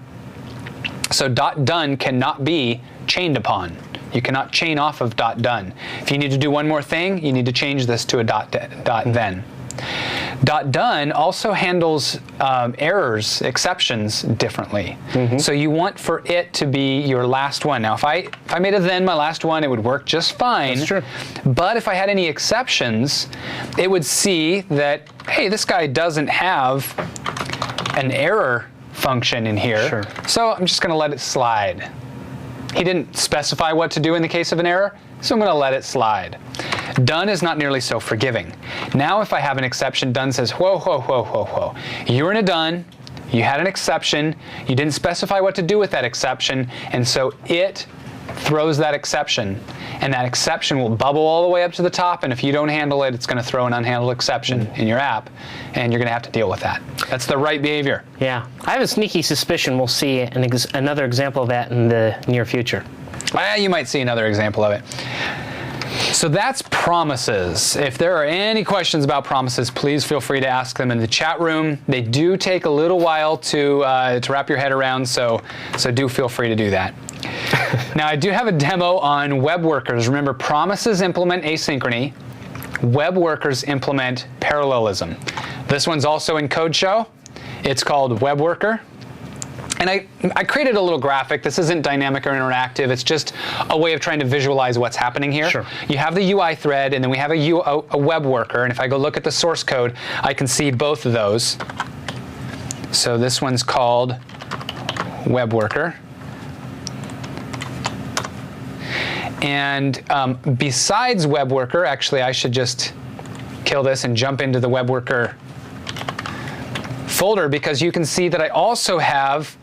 So .done cannot be chained upon. You cannot chain off of .done. If you need to do one more thing, you need to change this to a .then. .done also handles errors, exceptions differently. So you want for it to be your last one. Now, if I made a then my last one, it would work just fine. That's true. But if I had any exceptions, it would see that, hey, this guy doesn't have an error function in here. Sure. So I'm just going to let it slide. He didn't specify what to do in the case of an error, so I'm going to let it slide. Done is not nearly so forgiving. Now if I have an exception, done says, whoa, whoa, whoa, whoa, whoa. You were in a done, you had an exception, you didn't specify what to do with that exception, and so it throws that exception, and that exception will bubble all the way up to the top, and if you don't handle it, it's going to throw an unhandled exception in your app, and you're going to have to deal with that. That's the right behavior. Yeah. I have a sneaky suspicion we'll see another example of that in the near future. You might see another example of it. So that's promises. If there are any questions about promises, please feel free to ask them in the chat room. They do take a little while to wrap your head around, so do feel free to do that. Now, I do have a demo on web workers. Remember, promises implement asynchrony. Web workers implement parallelism. This one's also in Code Show. It's called Web Worker. And I created a little graphic. This isn't dynamic or interactive. It's just a way of trying to visualize what's happening here. Sure. You have the UI thread, and then we have a web worker. And if I go look at the source code, I can see both of those. So this one's called Web Worker. And besides Web Worker, actually, I should just kill this and jump into the Web Worker folder, because you can see that I also have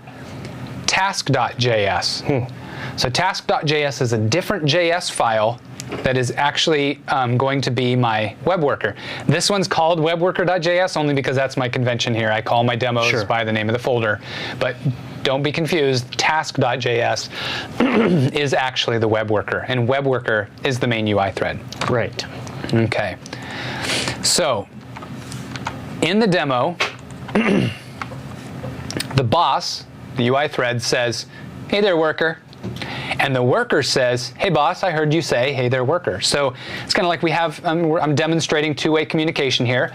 task.js. So task.js is a different JS file that is actually going to be my web worker. This one's called webworker.js only because that's my convention here. I call my demos by the name of the folder. But don't be confused. Task.js is actually the web worker, and web worker is the main UI thread. Right. Okay. So in the demo, the boss, the UI thread, says, "Hey there, worker." And the worker says, "Hey, boss, I heard you say, hey there, worker." So it's kind of like we have, I'm demonstrating two-way communication here.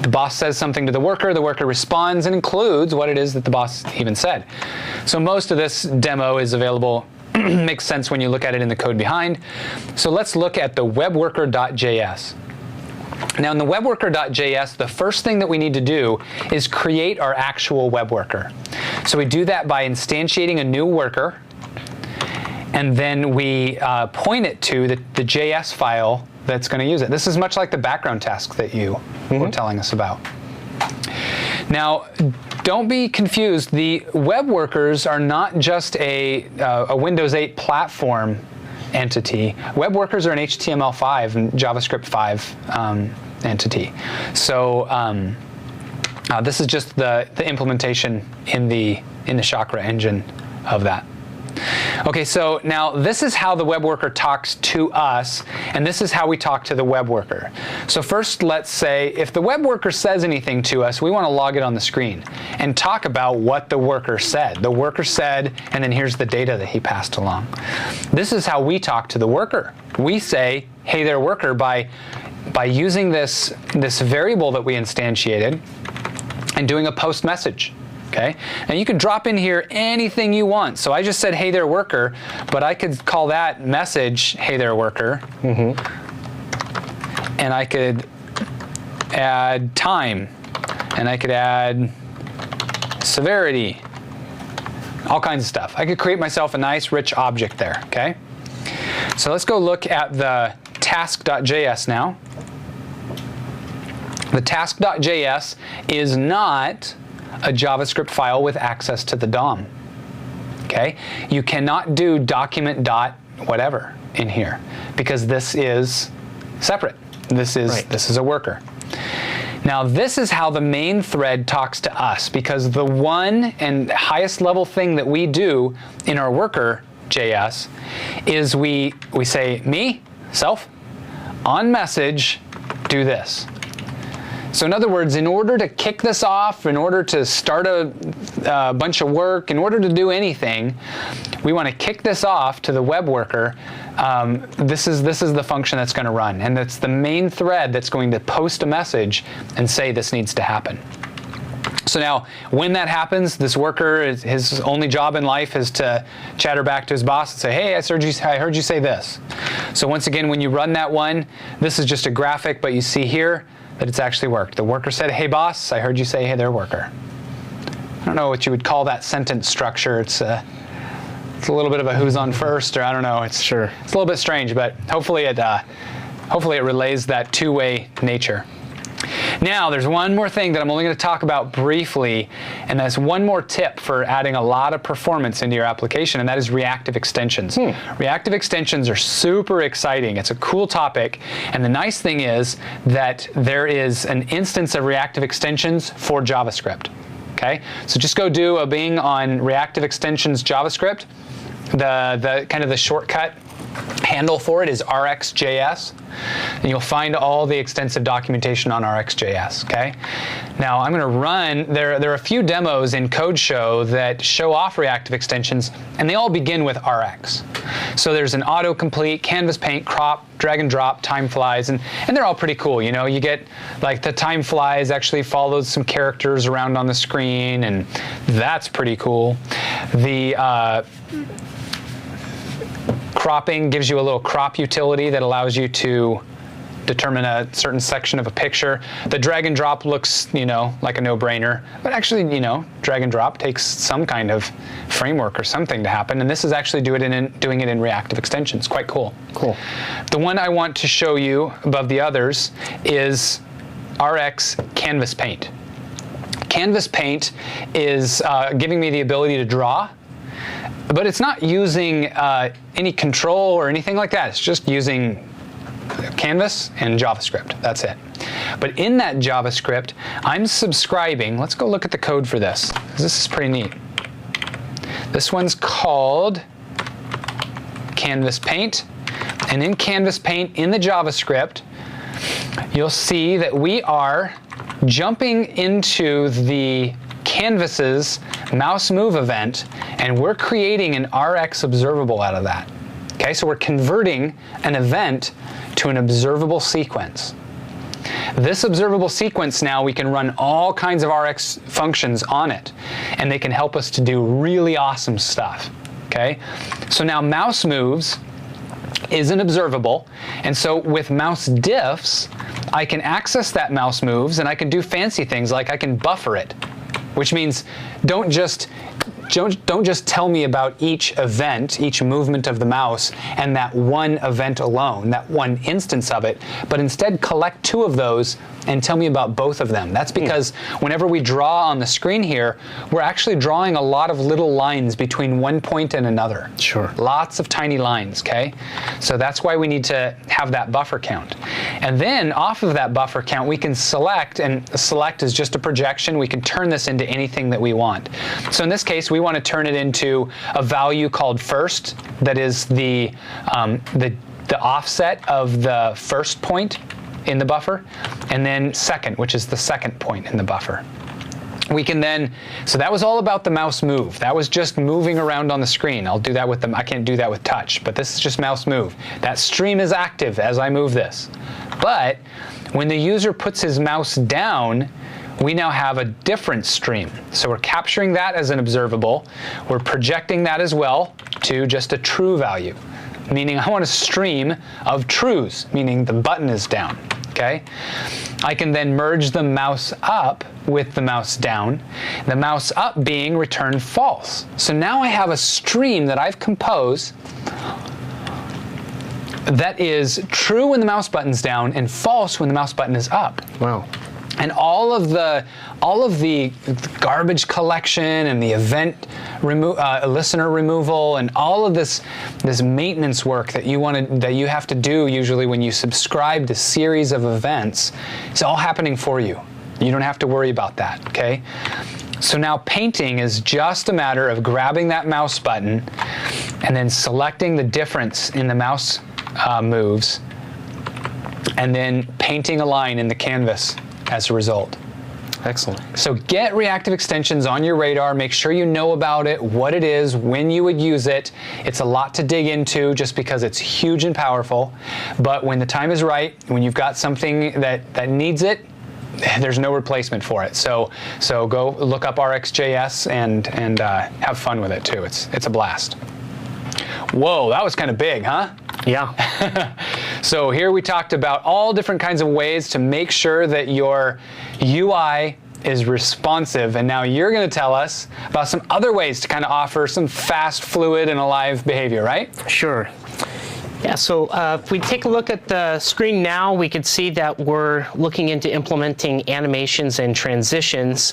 The boss says something to the worker responds and includes what it is that the boss even said. So most of this demo is available, makes sense when you look at it in the code behind. So let's look at the webworker.js. Now in the webworker.js, the first thing that we need to do is create our actual web worker. So we do that by instantiating a new worker, and then we point it to the JS file that's going to use it. This is much like the background task that you were telling us about. Now, don't be confused. The web workers are not just a Windows 8 platform entity. Web workers are an HTML5 and JavaScript 5 entity. So this is just the implementation in the Chakra engine of that. Okay, so now this is how the web worker talks to us, and this is how we talk to the web worker. So first, let's say if the web worker says anything to us, we want to log it on the screen and talk about what the worker said. The worker said, and then here's the data that he passed along. This is how we talk to the worker. We say, "Hey there, worker," by using this variable that we instantiated and doing a post message. Okay, and you can drop in here anything you want. So I just said, "Hey there, worker," but I could call that message, "Hey there, worker," and I could add time, and I could add severity, all kinds of stuff. I could create myself a nice, rich object there. Okay, so let's go look at the task.js now. The task.js is not a JavaScript file with access to the DOM. Okay? You cannot do document dot whatever in here because this is separate. This is a worker. Now this is how the main thread talks to us, because the one and highest level thing that we do in our worker JS is we say me, self, on message, do this. So in other words, in order to kick this off, in order to start a bunch of work, in order to do anything, we want to kick this off to the web worker. This is the function that's going to run, and that's the main thread that's going to post a message and say this needs to happen. So now, when that happens, this worker, his only job in life is to chatter back to his boss and say, "Hey, I heard you say this." So once again, when you run that one, this is just a graphic, but you see here that it's actually worked. The worker said, "Hey boss, I heard you say, hey there, worker." I don't know what you would call that sentence structure. It's a little bit of a who's on first, or I don't know. It's a little bit strange, but hopefully it relays that two-way nature. Now, there's one more thing that I'm only going to talk about briefly, and that's one more tip for adding a lot of performance into your application, and that is reactive extensions. Reactive extensions are super exciting. It's a cool topic, and the nice thing is that there is an instance of reactive extensions for JavaScript. Okay, so just go do a Bing on reactive extensions JavaScript. The kind of the shortcut handle for it is RxJS, and you'll find all the extensive documentation on RxJS. Okay, now I'm going to run. There are a few demos in Code Show that show off reactive extensions, and they all begin with Rx. So there's an autocomplete, canvas paint, crop, drag and drop, time flies, and they're all pretty cool. You know, you get like the time flies actually follows some characters around on the screen, and that's pretty cool. The cropping gives you a little crop utility that allows you to determine a certain section of a picture. The drag and drop looks, you know, like a no-brainer, but actually, you know, drag and drop takes some kind of framework or something to happen, and this is actually doing it in reactive extensions. Quite cool. Cool. The one I want to show you above the others is Rx Canvas Paint. Canvas Paint is giving me the ability to draw, but it's not using any control or anything like that. It's just using Canvas and JavaScript. That's it. But in that JavaScript, I'm subscribing. Let's go look at the code for this, because this is pretty neat. This one's called Canvas Paint. And in Canvas Paint, in the JavaScript, you'll see that we are jumping into the Canvas's mouse move event, and we're creating an Rx observable out of that. Okay, so we're converting an event to an observable sequence. This observable sequence now, we can run all kinds of Rx functions on it, and they can help us to do really awesome stuff. Okay, so now mouse moves is an observable, and so with mouse diffs, I can access that mouse moves, and I can do fancy things like I can buffer it, which means don't just tell me about each event, each movement of the mouse, and that one event alone, that one instance of it, but instead collect two of those and tell me about both of them. That's because whenever we draw on the screen here, we're actually drawing a lot of little lines between one point and another. Sure. Lots of tiny lines, okay? So that's why we need to have that buffer count. And then off of that buffer count, we can select, and select is just a projection. We can turn this into anything that we want. So in this case, we want to turn it into a value called first, that is the offset of the first point in the buffer, and then second, which is the second point in the buffer. We can then, so that was all about the mouse move. That was just moving around on the screen. I'll do that with them. I can't do that with touch, but this is just mouse move. That stream is active as I move this. But when the user puts his mouse down, we now have a different stream. So we're capturing that as an observable. We're projecting that as well to just a true value, meaning I want a stream of trues, meaning the button is down. Okay? I can then merge the mouse up with the mouse down, the mouse up being return false. So now I have a stream that I've composed that is true when the mouse button's down and false when the mouse button is up. Wow. And all of the garbage collection and the event listener removal and all of this maintenance work that you have to do usually when you subscribe to series of events, it's all happening for you. You don't have to worry about that. Okay. So now painting is just a matter of grabbing that mouse button and then selecting the difference in the mouse moves, and then painting a line in the canvas as a result. Excellent. So get reactive extensions on your radar. Make sure you know about it, what it is, when you would use it. It's a lot to dig into just because it's huge and powerful. But when the time is right, when you've got something that needs it, there's no replacement for it. So go look up RxJS and have fun with it too. It's a blast. Whoa, that was kind of big, huh? Yeah. So here we talked about all different kinds of ways to make sure that your UI is responsive, and now you're going to tell us about some other ways to kind of offer some fast, fluid, and alive behavior, right? Sure. Yeah, so if we take a look at the screen now, we could see that we're looking into implementing animations and transitions.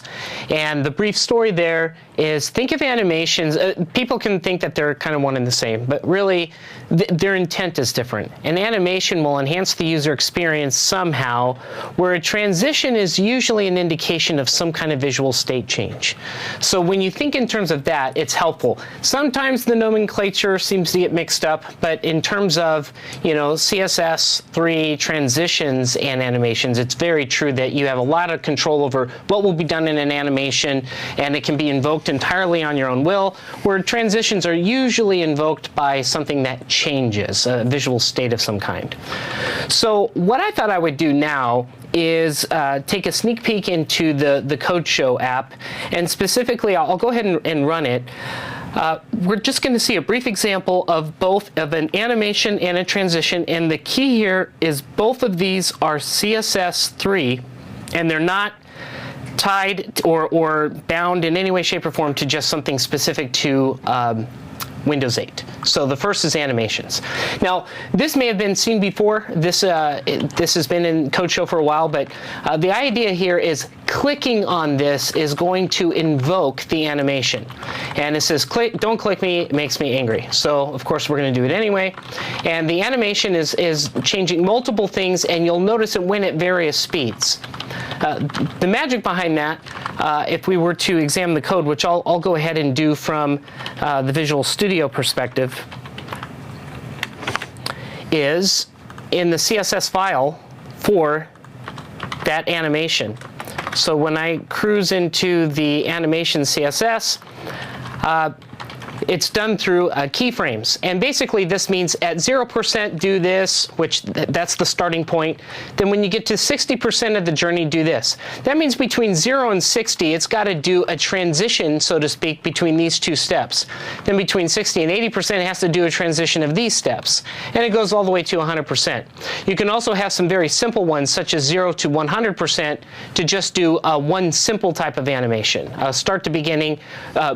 And the brief story there is, think of animations. People can think that they're kind of one and the same, but really their intent is different. An animation will enhance the user experience somehow, where a transition is usually an indication of some kind of visual state change. So when you think in terms of that, it's helpful. Sometimes the nomenclature seems to get mixed up, but in terms of, CSS3 transitions and animations, it's very true that you have a lot of control over what will be done in an animation, and it can be invoked entirely on your own will, where transitions are usually invoked by something that changes, a visual state of some kind. So what I thought I would do now is take a sneak peek into the Code Show app, and specifically I'll go ahead and run it. We're just going to see a brief example of both of an animation and a transition, and the key here is both of these are CSS3, and they're not tied or bound in any way, shape, or form to just something specific to Windows 8. So the first is animations. Now, this may have been seen before. This has been in Code Show for a while, but the idea here is clicking on this is going to invoke the animation. And it says, don't click me, it makes me angry. So, of course, we're going to do it anyway. And the animation is changing multiple things, and you'll notice it went at various speeds. The magic behind that, if we were to examine the code, which I'll go ahead and do from the Visual Studio perspective, is in the CSS file for that animation. So when I cruise into the animation CSS, it's done through keyframes. And basically this means at 0% do this, which that's the starting point. Then when you get to 60% of the journey, do this. That means between 0 and 60, it's got to do a transition, so to speak, between these two steps. Then between 60 and 80%, it has to do a transition of these steps. And it goes all the way to 100%. You can also have some very simple ones, such as 0 to 100%, to just do one simple type of animation. Start to beginning,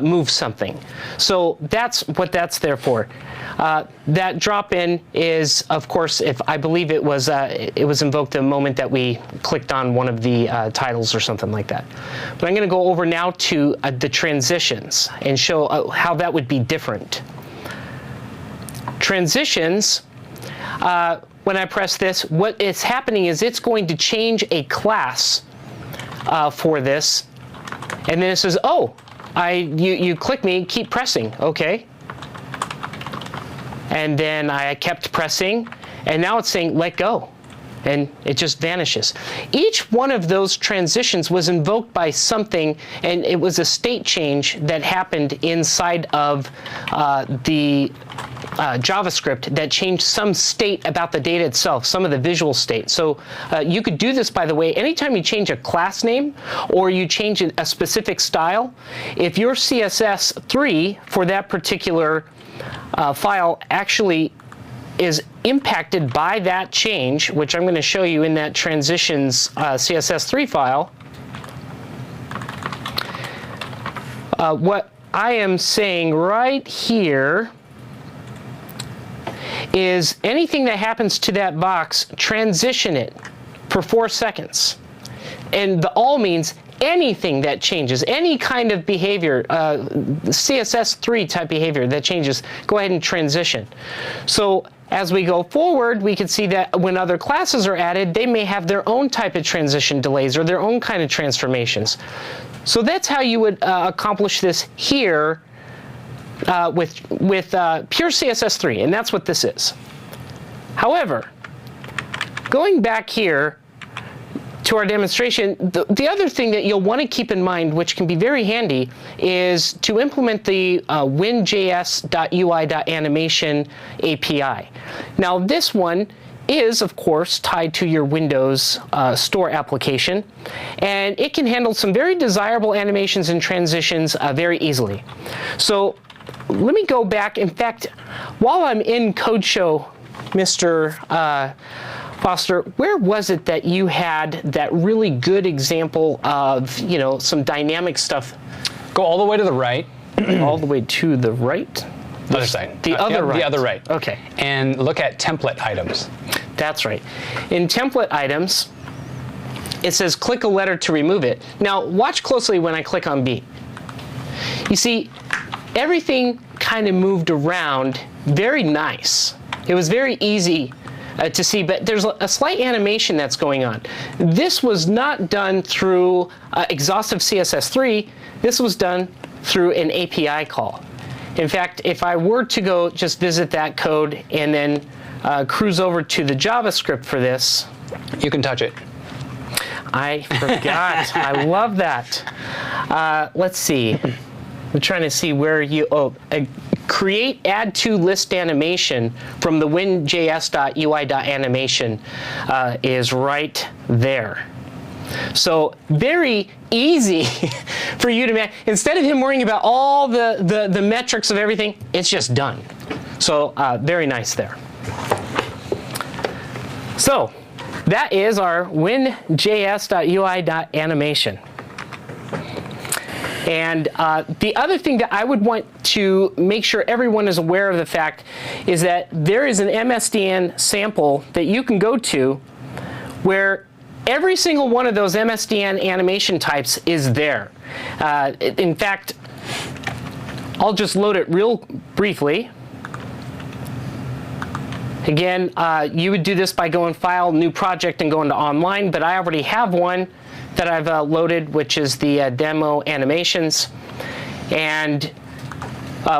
move something. So that's what that's there for. That drop-in is, of course, if I believe it was invoked the moment that we clicked on one of the titles or something like that. But I'm going to go over now to the transitions and show how that would be different. Transitions, when I press this, what is happening is it's going to change a class for this, and then it says, oh, you click me, keep pressing, okay. And then I kept pressing, and now it's saying let go, and it just vanishes. Each one of those transitions was invoked by something, and it was a state change that happened inside of the JavaScript that changed some state about the data itself, some of the visual state. So you could do this, by the way, anytime you change a class name or you change a specific style. If your CSS3 for that particular file actually is impacted by that change, which I'm going to show you in that transitions CSS3 file, what I am saying right here is anything that happens to that box, transition it for 4 seconds. And the all means anything that changes, any kind of behavior, CSS3 type behavior that changes, go ahead and transition. So as we go forward, we can see that when other classes are added, they may have their own type of transition delays or their own kind of transformations. So that's how you would accomplish this here with pure CSS3, and that's what this is. However, going back here to our demonstration, the other thing that you'll want to keep in mind, which can be very handy, is to implement the winjs.ui.animation API. Now this one is, of course, tied to your Windows Store application, and it can handle some very desirable animations and transitions very easily. So let me go back. In fact, while I'm in Code Show, Mr. Foster, where was it that you had that really good example of, some dynamic stuff? Go all the way to the right. All the way to the right. Other side. The other right. The other right. Okay. And look at template items. That's right. In template items, it says click a letter to remove it. Now, watch closely when I click on B. You see, everything kind of moved around very nice. It was very easy to see, but there's a slight animation that's going on. This was not done through exhaustive CSS3. This was done through an API call. In fact, if I were to go just visit that code and then cruise over to the JavaScript for this. You can touch it. I forgot. I love that. Let's see. I'm trying to see where you, create add to list animation from the win.js.ui.animation is right there. So very easy for you to manage. Instead of him worrying about all the metrics of everything, it's just done. So very nice there. So that is our win.js.ui.animation. And the other thing that I would want to make sure everyone is aware of the fact is that there is an MSDN sample that you can go to where every single one of those MSDN animation types is there. In fact, I'll just load it real briefly. Again, you would do this by going File, New Project, and going to Online, but I already have one that I've loaded, which is the demo animations. And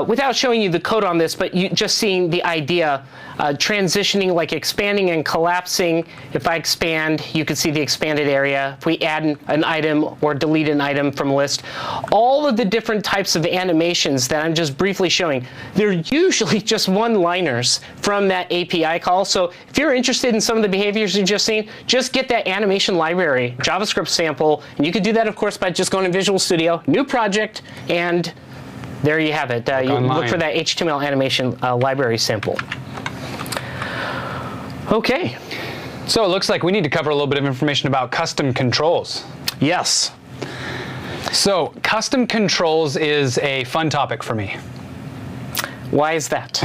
without showing you the code on this, but you just seeing the idea, transitioning, like expanding and collapsing. If I expand, you can see the expanded area. If we add an item or delete an item from a list, all of the different types of animations that I'm just briefly showing, they're usually just one-liners from that API call. So if you're interested in some of the behaviors you've just seen, just get that animation library, JavaScript sample, and you can do that, of course, by just going to Visual Studio, New Project, and there you have it. You look for that HTML animation library sample. Okay. So it looks like we need to cover a little bit of information about custom controls. Yes. So custom controls is a fun topic for me. Why is that?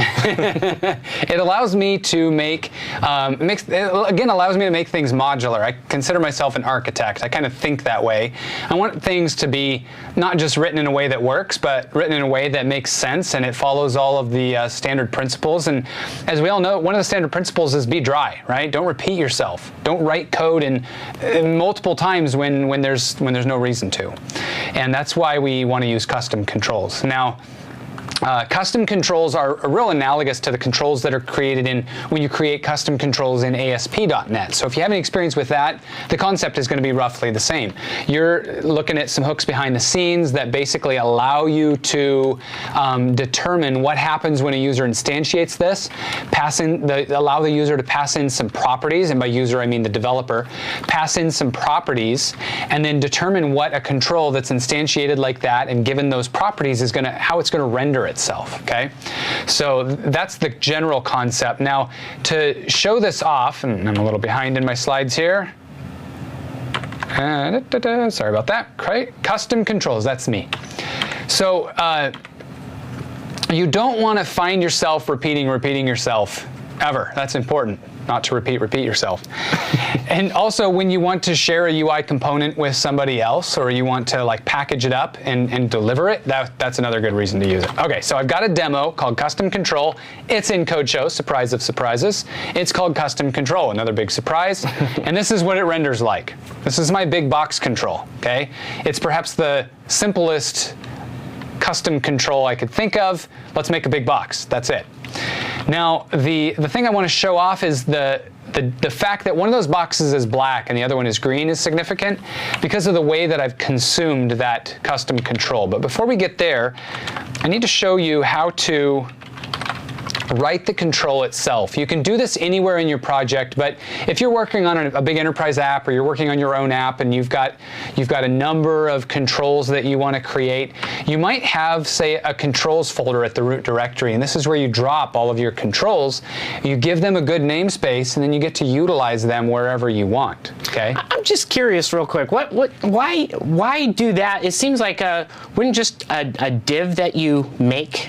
It allows me to make, allows me to make things modular. I consider myself an architect. I kind of think that way. I want things to be not just written in a way that works, but written in a way that makes sense and it follows all of the standard principles. And as we all know, one of the standard principles is be dry, right? Don't repeat yourself. Don't write code in multiple times when there's no reason to. And that's why we want to use custom controls. Now, custom controls are real analogous to the controls that are created when you create custom controls in ASP.NET. So if you have any experience with that, the concept is going to be roughly the same. You're looking at some hooks behind the scenes that basically allow you to determine what happens when a user instantiates this, allow the user to pass in some properties, and by user I mean the developer, pass in some properties, and then determine what a control that's instantiated like that and given those properties is how it's going to render itself, okay? So that's the general concept. Now, to show this off, and I'm a little behind in my slides here. Sorry about that. Custom controls, that's me. So you don't want to find yourself repeating yourself ever. That's important. Not to repeat yourself. And also when you want to share a UI component with somebody else or you want to like package it up and deliver it, that's another good reason to use it. Okay, so I've got a demo called Custom Control. It's in Code Show, surprise of surprises. It's called Custom Control, another big surprise. And this is what it renders like. This is my big box control, okay? It's perhaps the simplest custom control I could think of. Let's make a big box, that's it. Now, the thing I want to show off is the fact that one of those boxes is black and the other one is green is significant because of the way that I've consumed that custom control. But before we get there, I need to show you how to write the control itself. You can do this anywhere in your project, but if you're working on a big enterprise app or you're working on your own app and you've got a number of controls that you want to create, you might have, say, a controls folder at the root directory, and this is where you drop all of your controls. You give them a good namespace, and then you get to utilize them wherever you want. Okay? I'm just curious, real quick. Why do that? It seems like wouldn't just a div that you make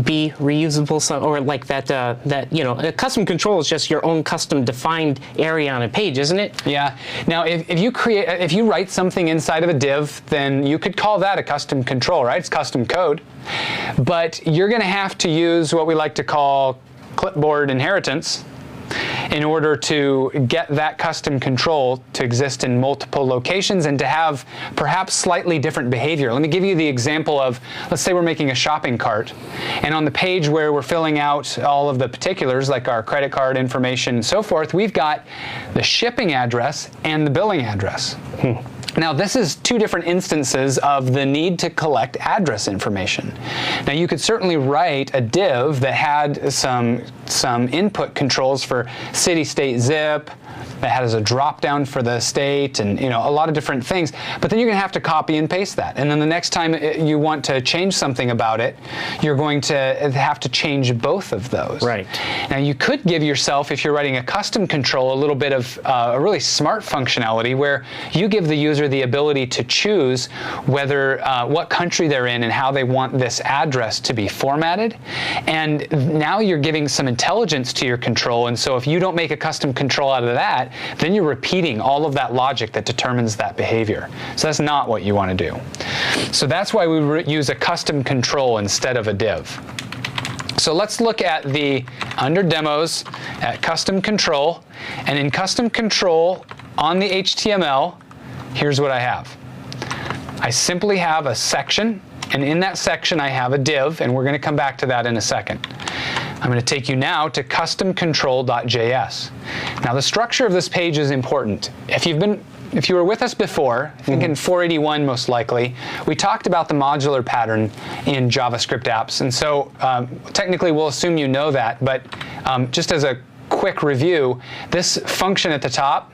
be reusable, or like that, a custom control is just your own custom defined area on a page, isn't it? Yeah. Now, if you write something inside of a div, then you could call that a custom control, right? It's custom code. But you're going to have to use what we like to call clipboard inheritance in order to get that custom control to exist in multiple locations and to have perhaps slightly different behavior. Let me give you the example of, let's say we're making a shopping cart, and on the page where we're filling out all of the particulars, like our credit card information and so forth, we've got the shipping address and the billing address. Now, this is two different instances of the need to collect address information. Now, you could certainly write a div that had some input controls for city, state, zip, that has a drop down for the state, and a lot of different things. But then you're going to have to copy and paste that. And then the next time you want to change something about it, you're going to have to change both of those. Right. Now, you could give yourself, if you're writing a custom control, a little bit of a really smart functionality where you give the user the ability to choose whether what country they're in and how they want this address to be formatted. And now you're giving some intelligence to your control. And so if you don't make a custom control out of that, then you're repeating all of that logic that determines that behavior. So that's not what you want to do. So that's why we use a custom control instead of a div. So let's look at under demos, at custom control. And in custom control on the HTML, here's what I have. I simply have a section, and in that section I have a div, and we're going to come back to that in a second. I'm going to take you now to customcontrol.js. Now, the structure of this page is important. If you were with us before, I think in 481 most likely, we talked about the modular pattern in JavaScript apps. And so technically we'll assume you know that, but just as a quick review, this function at the top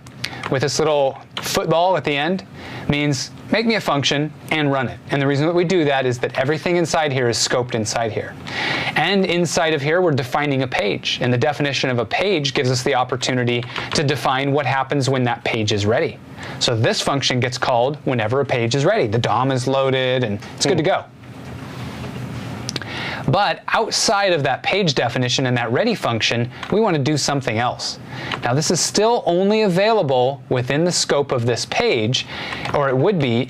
with this little football at the end means make me a function and run it. And the reason that we do that is that everything inside here is scoped inside here. And inside of here, we're defining a page. And the definition of a page gives us the opportunity to define what happens when that page is ready. So this function gets called whenever a page is ready. The DOM is loaded, and it's good to go. But outside of that page definition and that ready function, we want to do something else. Now, this is still only available within the scope of this page, or it would be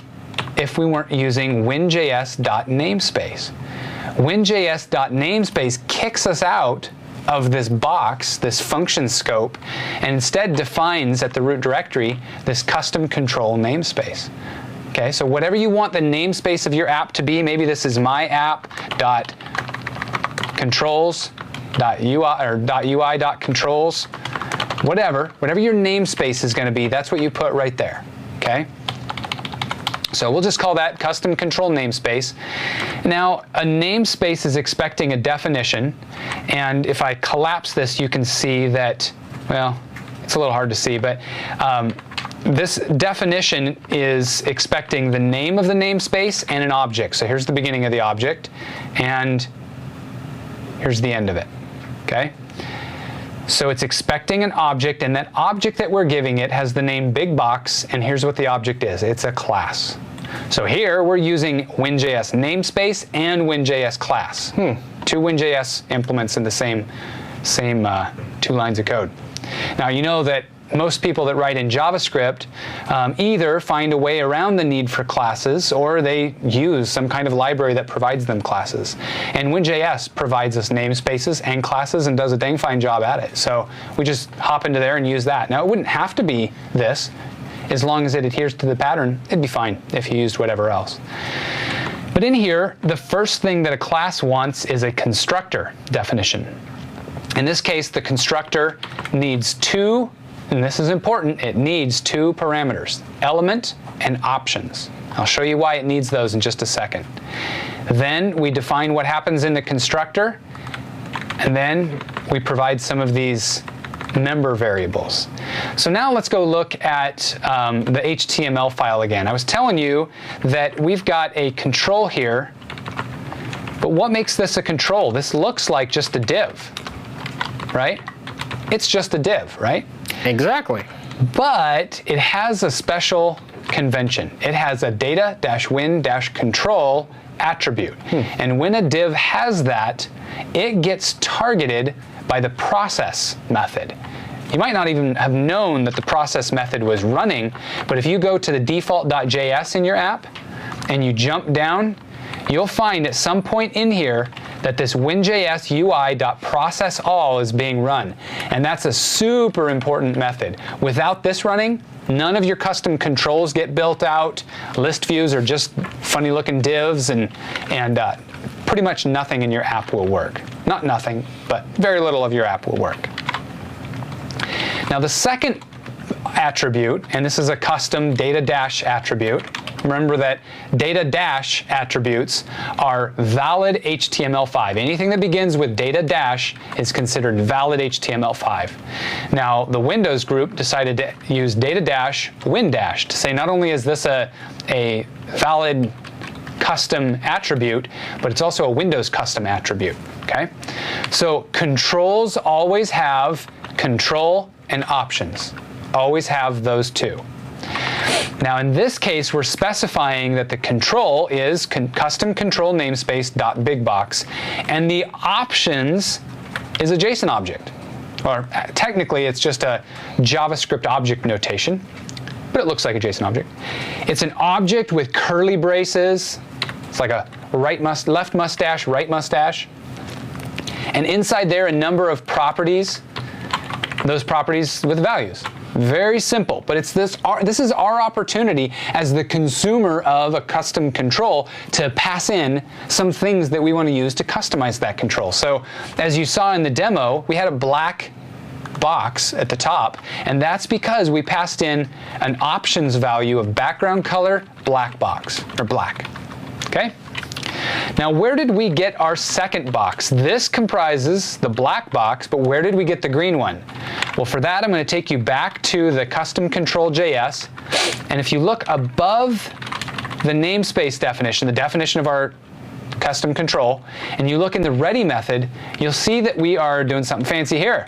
if we weren't using win.js.namespace. Win.js.namespace kicks us out of this box, this function scope, and instead defines at the root directory this custom control namespace. Okay, so whatever you want the namespace of your app to be, maybe this is my app.controls.ui or .ui.controls, whatever your namespace is going to be, that's what you put right there. Okay? So we'll just call that custom control namespace. Now, a namespace is expecting a definition, and if I collapse this, you can see that, well, it's a little hard to see, but this definition is expecting the name of the namespace and an object. So here's the beginning of the object, and here's the end of it. Okay? So it's expecting an object, and that object that we're giving it has the name big box, and here's what the object is. It's a class. So here we're using WinJS namespace and WinJS class. Two WinJS implements in the same 2 lines of code. Now, you know that most people that write in JavaScript either find a way around the need for classes, or they use some kind of library that provides them classes. And WinJS provides us namespaces and classes and does a dang fine job at it. So we just hop into there and use that. Now, it wouldn't have to be this. As long as it adheres to the pattern, it'd be fine if you used whatever else. But in here, the first thing that a class wants is a constructor definition. In this case, the constructor needs two, and this is important, it needs 2 parameters, element and options. I'll show you why it needs those in just a second. Then we define what happens in the constructor, and then we provide some of these member variables. So now let's go look at the HTML file again. I was telling you that we've got a control here, but what makes this a control? This looks like just a div, right? It's just a div, right? Exactly. But it has a special convention. It has a data-win-control attribute. And when a div has that, it gets targeted by the process method. You might not even have known that the process method was running, but if you go to the default.js in your app and you jump down, you'll find at some point in here that this WinJS UI.processAll is being run. And that's a super important method. Without this running, none of your custom controls get built out. List views are just funny looking divs, and pretty much nothing in your app will work. Not nothing, but very little of your app will work. Now the second attribute, and this is a custom data dash attribute. Remember that data dash attributes are valid HTML5. Anything that begins with data dash is considered valid HTML5. Now the Windows group decided to use data dash win dash to say not only is this a valid custom attribute, but it's also a Windows custom attribute. Okay? So controls always have control and options. Always have those two. Now in this case, we're specifying that the control is custom control namespace.bigbox, and the options is a JSON object. Or technically, it's just a JavaScript object notation, but it looks like a JSON object. It's an object with curly braces. It's like a left mustache, right mustache. And inside there, a number of properties, those properties with values. Very simple, but this is our opportunity as the consumer of a custom control to pass in some things that we want to use to customize that control. So as you saw in the demo, we had a black box at the top, and that's because we passed in an options value of background color black box, or black. Okay? Now, where did we get our second box? This comprises the black box, but where did we get the green one? Well, for that, I'm going to take you back to the custom control.js, and if you look above the namespace definition, the definition of our custom control, and you look in the ready method, you'll see that we are doing something fancy here.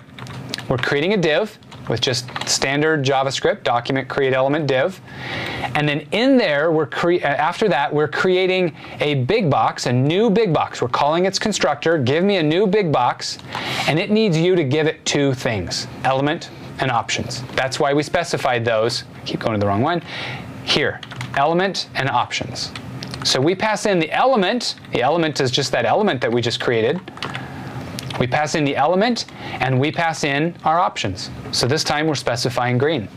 We're creating a div with just standard JavaScript, document create element div. And then in there, after that, we're creating a big box, a new big box. We're calling its constructor, give me a new big box, and it needs you to give it two things, element and options. That's why we specified those. Keep going to the wrong one. Here, element and options. So we pass in the element. The element is just that element that we just created. We pass in the element, and we pass in our options. So this time we're specifying green.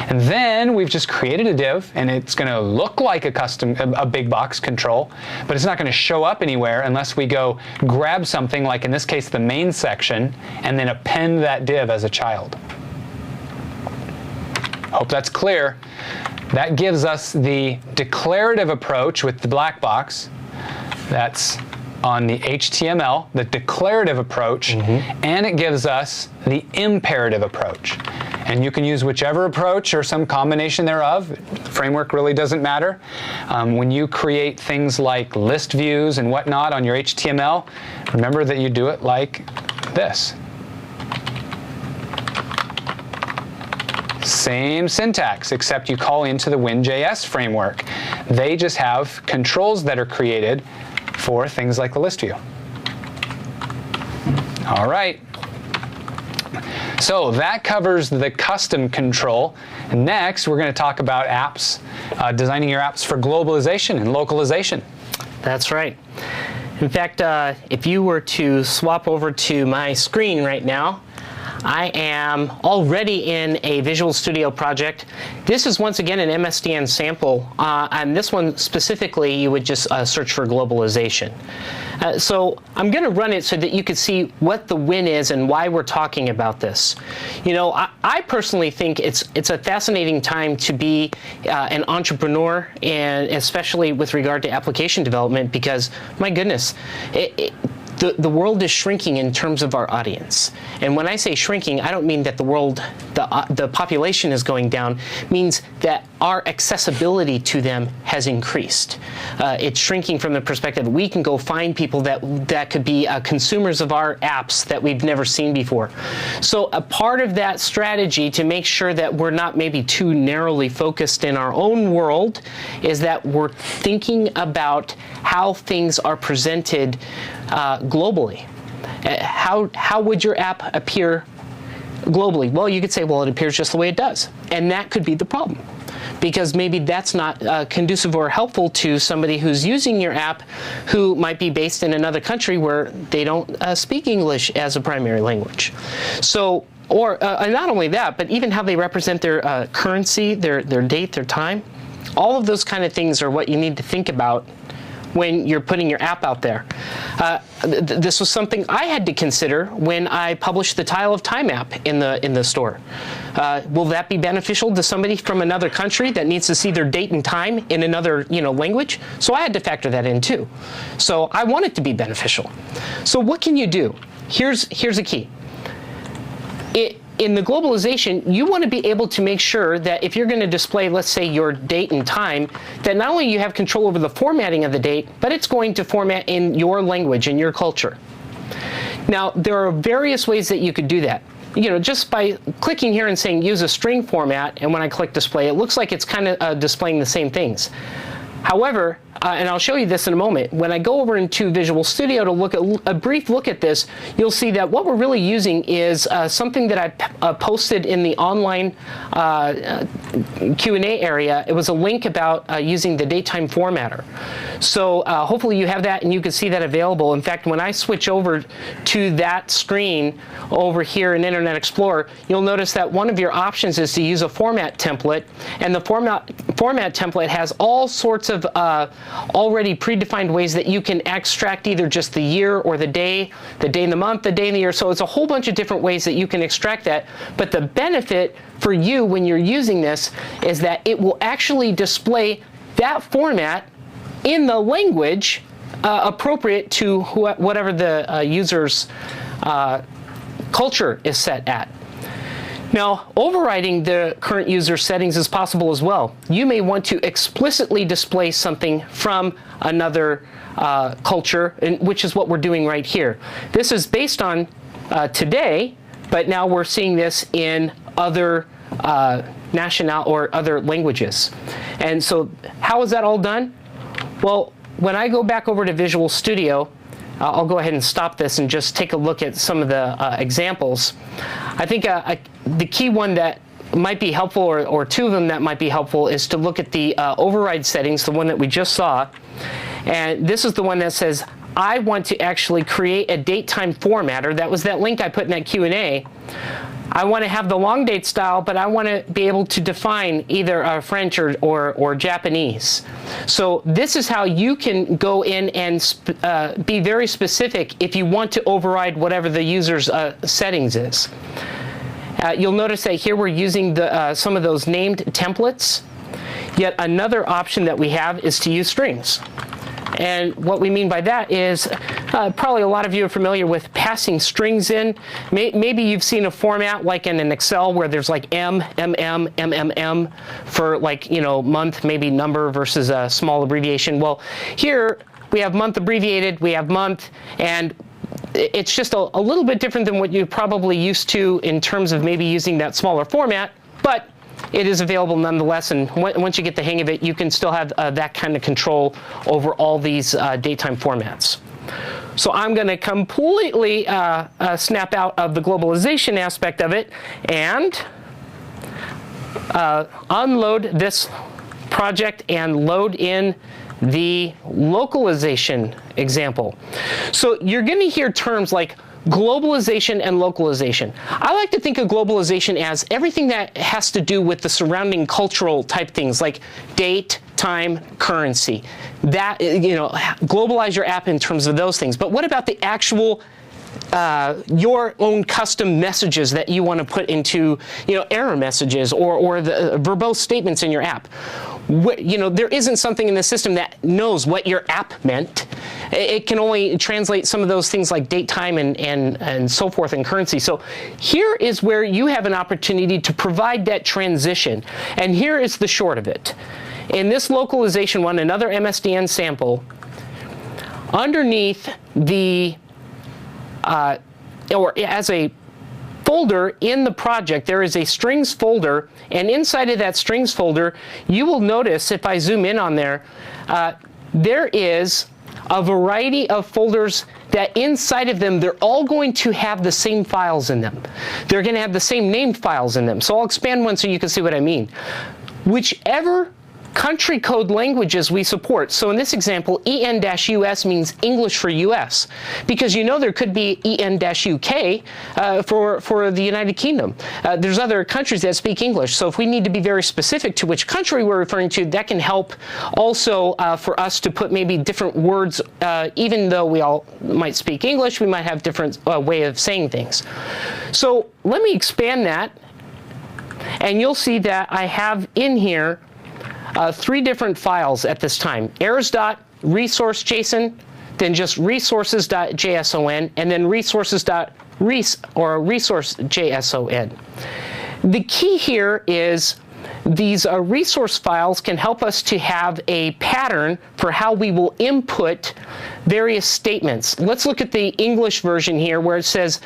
And then we've just created a div, and it's going to look like a big box control, but it's not going to show up anywhere unless we go grab something, like in this case the main section, and then append that div as a child. Hope that's clear. That gives us the declarative approach with the black box. That's on the HTML, the declarative approach, and it gives us the imperative approach. And you can use whichever approach or some combination thereof. Framework really doesn't matter. When you create things like list views and whatnot on your HTML, remember that you do it like this. Same syntax, except you call into the WinJS framework. They just have controls that are created for things like the list view. All right. So that covers the custom control. Next, we're going to talk about apps, designing your apps for globalization and localization. That's right. In fact, if you were to swap over to my screen right now, I am already in a Visual Studio project. This is once again an MSDN sample, and this one specifically you would just search for globalization. So I'm going to run it so that you can see what the win is and why we're talking about this. You know, I personally think it's a fascinating time to be an entrepreneur, and especially with regard to application development, because my goodness, the world is shrinking in terms of our audience. And when I say shrinking, I don't mean that the population is going down. It means that our accessibility to them has increased. It's shrinking from the perspective we can go find people that could be consumers of our apps that we've never seen before. So a part of that strategy to make sure that we're not maybe too narrowly focused in our own world is that we're thinking about how things are presented globally. How would your app appear globally? Well, you could say, well, it appears just the way it does. And that could be the problem, because maybe that's not conducive or helpful to somebody who's using your app who might be based in another country where they don't speak English as a primary language. So, or not only that, but even how they represent their currency, their date, their time. All of those kind of things are what you need to think about when you're putting your app out there. This was something I had to consider when I published the Tile of Time app in the store. Will that be beneficial to somebody from another country that needs to see their date and time in another language? So I had to factor that in too. So I want it to be beneficial. So what can you do? Here's a key. In the globalization, you want to be able to make sure that if you're going to display, let's say, your date and time, that not only you have control over the formatting of the date, but it's going to format in your language, in your culture. Now, there are various ways that you could do that. Just by clicking here and saying use a string format, and when I click display, it looks like it's kind of displaying the same things. However, and I'll show you this in a moment, when I go over into Visual Studio to look at a brief look at this, you'll see that what we're really using is something that I posted in the online Q&A area. It was a link about using the datetime formatter. So hopefully you have that and you can see that available. In fact, when I switch over to that screen over here in Internet Explorer, you'll notice that one of your options is to use a format template, and the format template has all sorts of already predefined ways that you can extract either just the year or the day in the month, the day in the year. So it's a whole bunch of different ways that you can extract that. But the benefit for you when you're using this is that it will actually display that format in the language appropriate to whatever the user's culture is set at. Now, overriding the current user settings is possible as well. You may want to explicitly display something from another culture, which is what we're doing right here. This is based on today, but now we're seeing this in other national or other languages. And so how is that all done? Well, when I go back over to Visual Studio, I'll go ahead and stop this and just take a look at some of the examples. I think the key one that might be helpful, or two of them that might be helpful, is to look at the override settings, the one that we just saw. And this is the one that says, I want to actually create a date-time formatter. That was that link I put in that Q&A. I want to have the long date style, but I want to be able to define either French or Japanese. So this is how you can go in and be very specific if you want to override whatever the user's settings is. You'll notice that here we're using some of those named templates. Yet another option that we have is to use strings. And what we mean by that is probably a lot of you are familiar with passing strings in. Maybe you've seen a format like in an Excel where there's like M, MM, MMM for month, maybe number versus a small abbreviation. Well, here we have month abbreviated, we have month, and it's just a little bit different than what you're probably used to in terms of maybe using that smaller format, but it is available nonetheless, and once you get the hang of it, you can still have that kind of control over all these datetime formats. So I'm going to completely snap out of the globalization aspect of it and unload this project and load in the localization example. So you're going to hear terms like globalization and localization. I like to think of globalization as everything that has to do with the surrounding cultural type things like date, time, currency. That, globalize your app in terms of those things. But what about the actual your own custom messages that you want to put into, error messages or the verbose statements in your app? There isn't something in the system that knows what your app meant. It can only translate some of those things like date, time, and so forth, and currency. So here is where you have an opportunity to provide that transition. And here is the short of it. In this localization one, another MSDN sample, underneath the, or as a folder in the project, there is a strings folder, and inside of that strings folder, you will notice, if I zoom in on there, there is a variety of folders that inside of them, they're all going to have the same files in them. They're going to have the same named files in them. So I'll expand one so you can see what I mean. Whichever country code languages we support. So in this example, EN-US means English for US, because you know there could be EN-UK for the United Kingdom. There's other countries that speak English, so if we need to be very specific to which country we're referring to, that can help also for us to put maybe different words. Even though we all might speak English, we might have different way of saying things. So let me expand that, and you'll see that I have in here 3 different files at this time: errors.resource.json, then just resources.json, and then resource.json. The key here is these resource files can help us to have a pattern for how we will input various statements. Let's look at the English version here, where it says,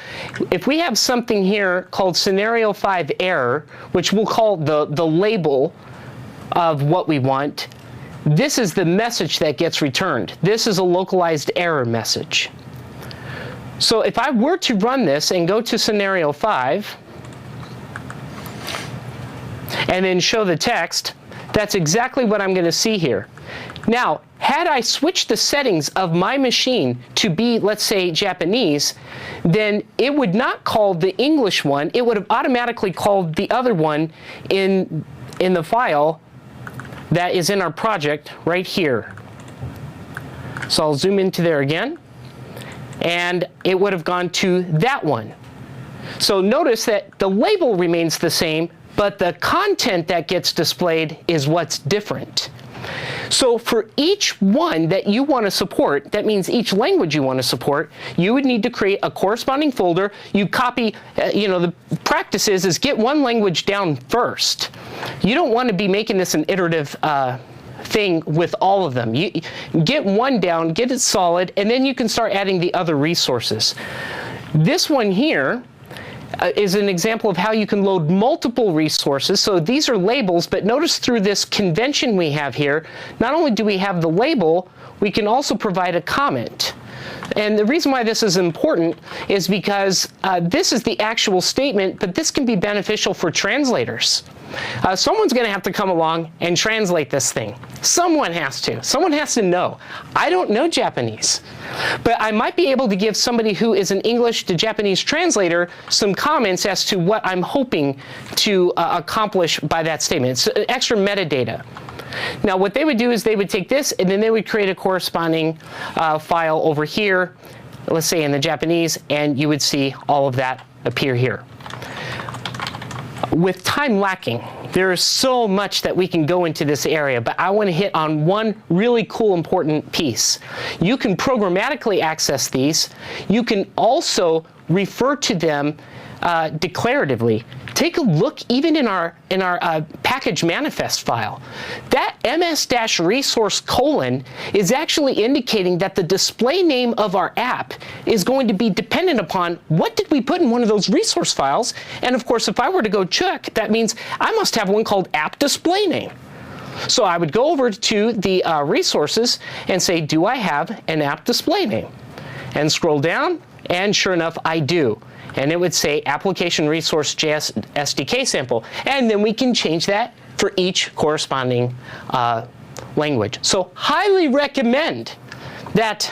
if we have something here called scenario 5 error, which we'll call the label of what we want, this is the message that gets returned. This is a localized error message. So if I were to run this and go to scenario 5 and then show the text, that's exactly what I'm going to see here. Now, had I switched the settings of my machine to be, let's say, Japanese, then it would not call the English one. It would have automatically called the other one in the file that is in our project right here. So I'll zoom into there again, and it would have gone to that one. So notice that the label remains the same, but the content that gets displayed is what's different. So for each one that you want to support, that means each language you want to support, you would need to create a corresponding folder. You copy, the practice is get one language down first. You don't want to be making this an iterative thing with all of them. You get one down, get it solid, and then you can start adding the other resources. This one here is an example of how you can load multiple resources. So these are labels, but notice through this convention we have here, not only do we have the label, we can also provide a comment. And the reason why this is important is because this is the actual statement, but this can be beneficial for translators. Someone's going to have to come along and translate this thing. Someone has to. Someone has to know. I don't know Japanese, but I might be able to give somebody who is an English to Japanese translator some comments as to what I'm hoping to accomplish by that statement. It's extra metadata. Now, what they would do is they would take this, and then they would create a corresponding file over here, let's say in the Japanese, and you would see all of that appear here. With time lacking, there is so much that we can go into this area, but I want to hit on one really cool, important piece. You can programmatically access these. You can also refer to them declaratively. Take a look even in our package manifest file. That ms-resource : is actually indicating that the display name of our app is going to be dependent upon what did we put in one of those resource files. And of course, if I were to go check, that means I must have one called app display name. So I would go over to the resources and say, do I have an app display name? And scroll down, and sure enough, I do. And it would say application resource JS SDK sample. And then we can change that for each corresponding language. So highly recommend that,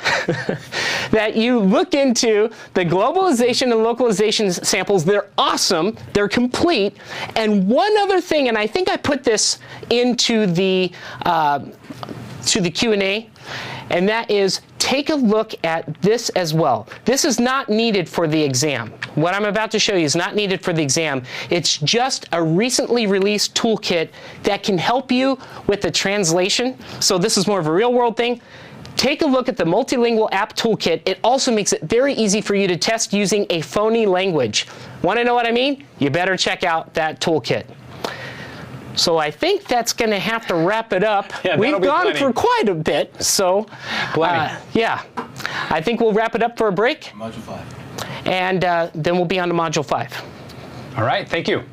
that you look into the globalization and localization samples. They're awesome. They're complete. And one other thing, and I think I put this into the Q&A, and that is take a look at this as well. This is not needed for the exam. What I'm about to show you is not needed for the exam. It's just a recently released toolkit that can help you with the translation. So this is more of a real world thing. take a look at the Multilingual App Toolkit. It also makes it very easy for you to test using a phony language. Want to know what I mean? You better check out that toolkit. So I think that's going to have to wrap it up. Yeah, we've gone for quite a bit, so yeah. I think we'll wrap it up for a break. Module 5. And then we'll be on to Module 5. All right, thank you.